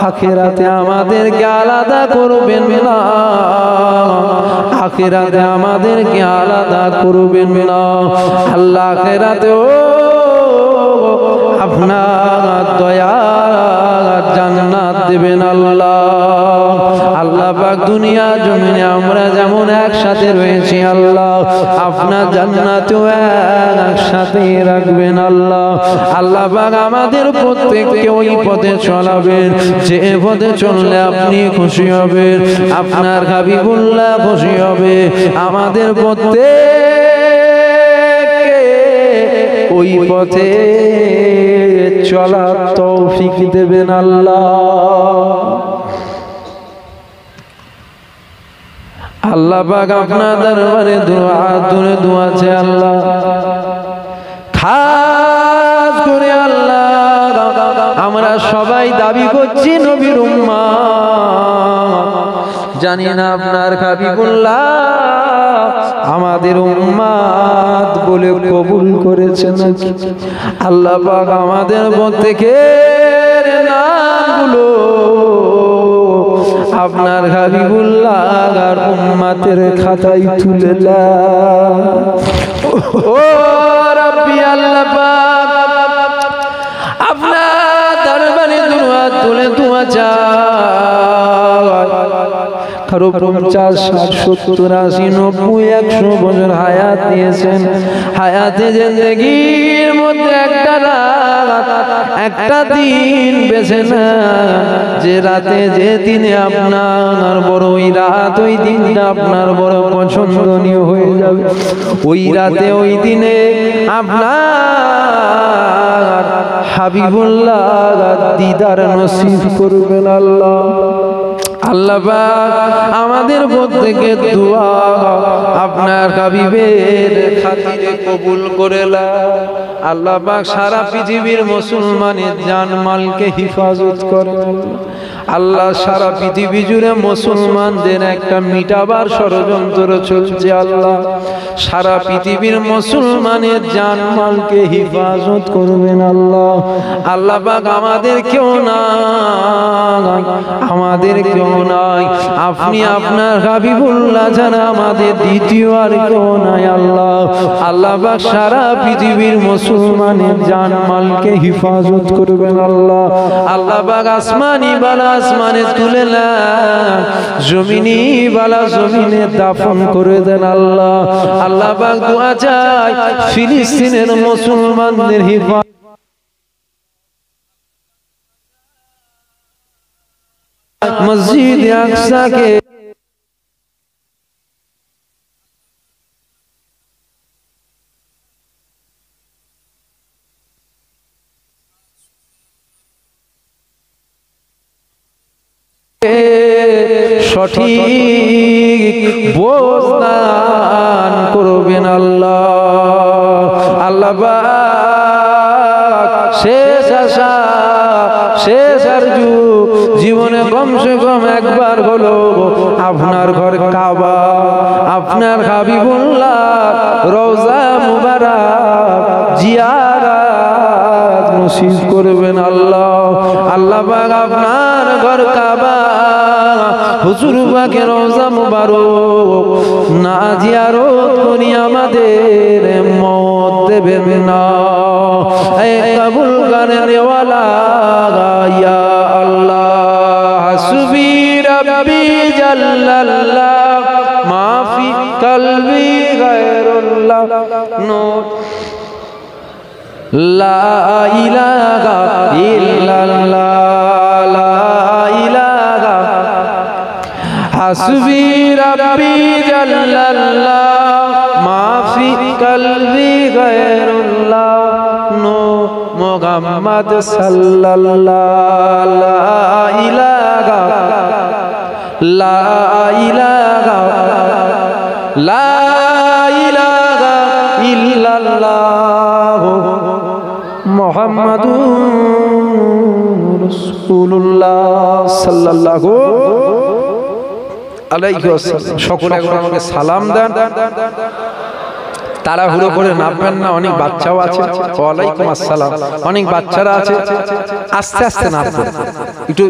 আখিরাতে আমাদেরকে আলাদা করবেন না আখিরাতে আমাদেরকে আলাদা করবেন না আল্লাহ আখিরাতেও আপনার দয়া জান্নাত দেবেন আল্লাহ আল্লাহ পাক দুনিয়া জমিনে আমরা যেমন একসাথে রয়েছি আল্লাহ আপনার জান্নাতেও একসাথে রাখবেন আল্লাহ আল্লাহ পাক আমাদের প্রত্যেককে ওই পথে চলাবেন যে পথে চললে আপনি খুশি হবেন আপনার হাবিবুল্লাহ খুশি হবে আমাদের প্রত্যেককে ওই পথে চলার তৌফিক দেবেন আল্লাহ আল্লাহ পাক আপনার দরবারে দোয়া আছে আল্লাহ, খাস করে আল্লাহ আমরা সবাই দাবি করছি নবীর উম্মত, জানি না আপনার হাবিবুল্লাহ আমাদের উম্মত বলে কবুল করেছেন নাকি। আল্লাহ পাক আমাদের প্রত্যেকের নামগুলো আপনার হাবিবুল্লাহ আর উম্মতের খাতায় তুলে দাও। ও রাব্বি আল্লাহ পাক আপনার দরবারে দুআত তুলে দোয়া চাই। কারো 50, 60, 70, 80, 90, 100 বছর হায়াত দিয়েছেন। হায়াতে জিন্দেগির মধ্যে একটা রাত, একটা দিন বেছে না, যে রাতে যে দিনে আপনার বড় ওই রাত, ওই দিনটা আপনার বড় পছন্দনীয় হয়ে যাবে। ওই রাতে ওই দিনে আপনার হাবিবুল্লাহ দিদার নসিব করবেন আল্লাহ। আল্লাহ পাক আমাদের প্রত্যেকে দোয়া আপনার হাবিবের খাতিরে কবুল করে নাও। আল্লাহ পাক সারা পৃথিবীর মুসলমানের জানমালকে হিফাজত করেন আল্লাহ। সারা পৃথিবী জুড়ে মুসলমানদের একটা মিটাবার ষড়যন্ত্র চলছে আল্লাহ। সারা পৃথিবীর মুসলমানের জানমালকে হিফাজত করবেন আল্লাহ। আল্লাহ পাক আমাদের কেউ নাই, আমাদের কেউ নাই, আপনি আপনার হাবিবুল্লাহ ছাড়া আমাদের দ্বিতীয় আর কেউ নাই আল্লাহ। আল্লাহ পাক সারা পৃথিবীর মুসলমানের জানমালকে হিফাজত করবেন আল্লাহ। আল্লাহ পাক আসমানি বালা আসমানে তুলে নেন, জমিনি বালা জমিনে দাফন করে দেন আল্লাহ। আল্লাহ পাক দোয়া চাই ফিলিস্তিনের মুসলমানদের হিফাজত মসজিদ আকসাকে সঠিক বোঝ দান করবেন আল্লাহ। আল্লাহ পাক শেষ আশা শেষ আরজু জীবনে কমসে কম একবার হলো আপনার ঘর কাবা, আপনার হাবিবুল্লাহ রওজা মুবারক জিয়ারত নসিব করবেন আল্লাহ। আল্লাহ পাক আপনার ঘর কাবা হুজুর পাকের রওজা মুবারক না জিয়ারত করি আমাদের মওত দেবেন না। এ কবুল করেন ওয়ালা ইয়া আল্লাহ। হাসবি রাব্বি জাল্লাল্লাহ মা ফি কলবি গায়রুল্লাহ নূর লা ইলাহা ইল্লাল্লাহ লা ইলাহা। হাসবি রাব্বি জাল্লাল্লাহ মা ফি কলবি গায়রুল্লাহ নূর মুহাম্মদ সাল্লাল্লাহ লা ইলাহা লা ইলাহা লা ইলাহা ইল্লাল্লাহ মুহাম্মাদুর রাসূলুল্লাহ সাল্লাল্লাহু আলাইহি ওয়াসাল্লাম। সকলে একবার আমাকে সালাম দেন। তাড়াহুড়ো করে নামবেন না, অনেক বাচ্চাও আছে। ওয়ালাইকুম আসসালাম। অনেক বাচ্চারা আছে, আস্তে আস্তে নামবেন, একটু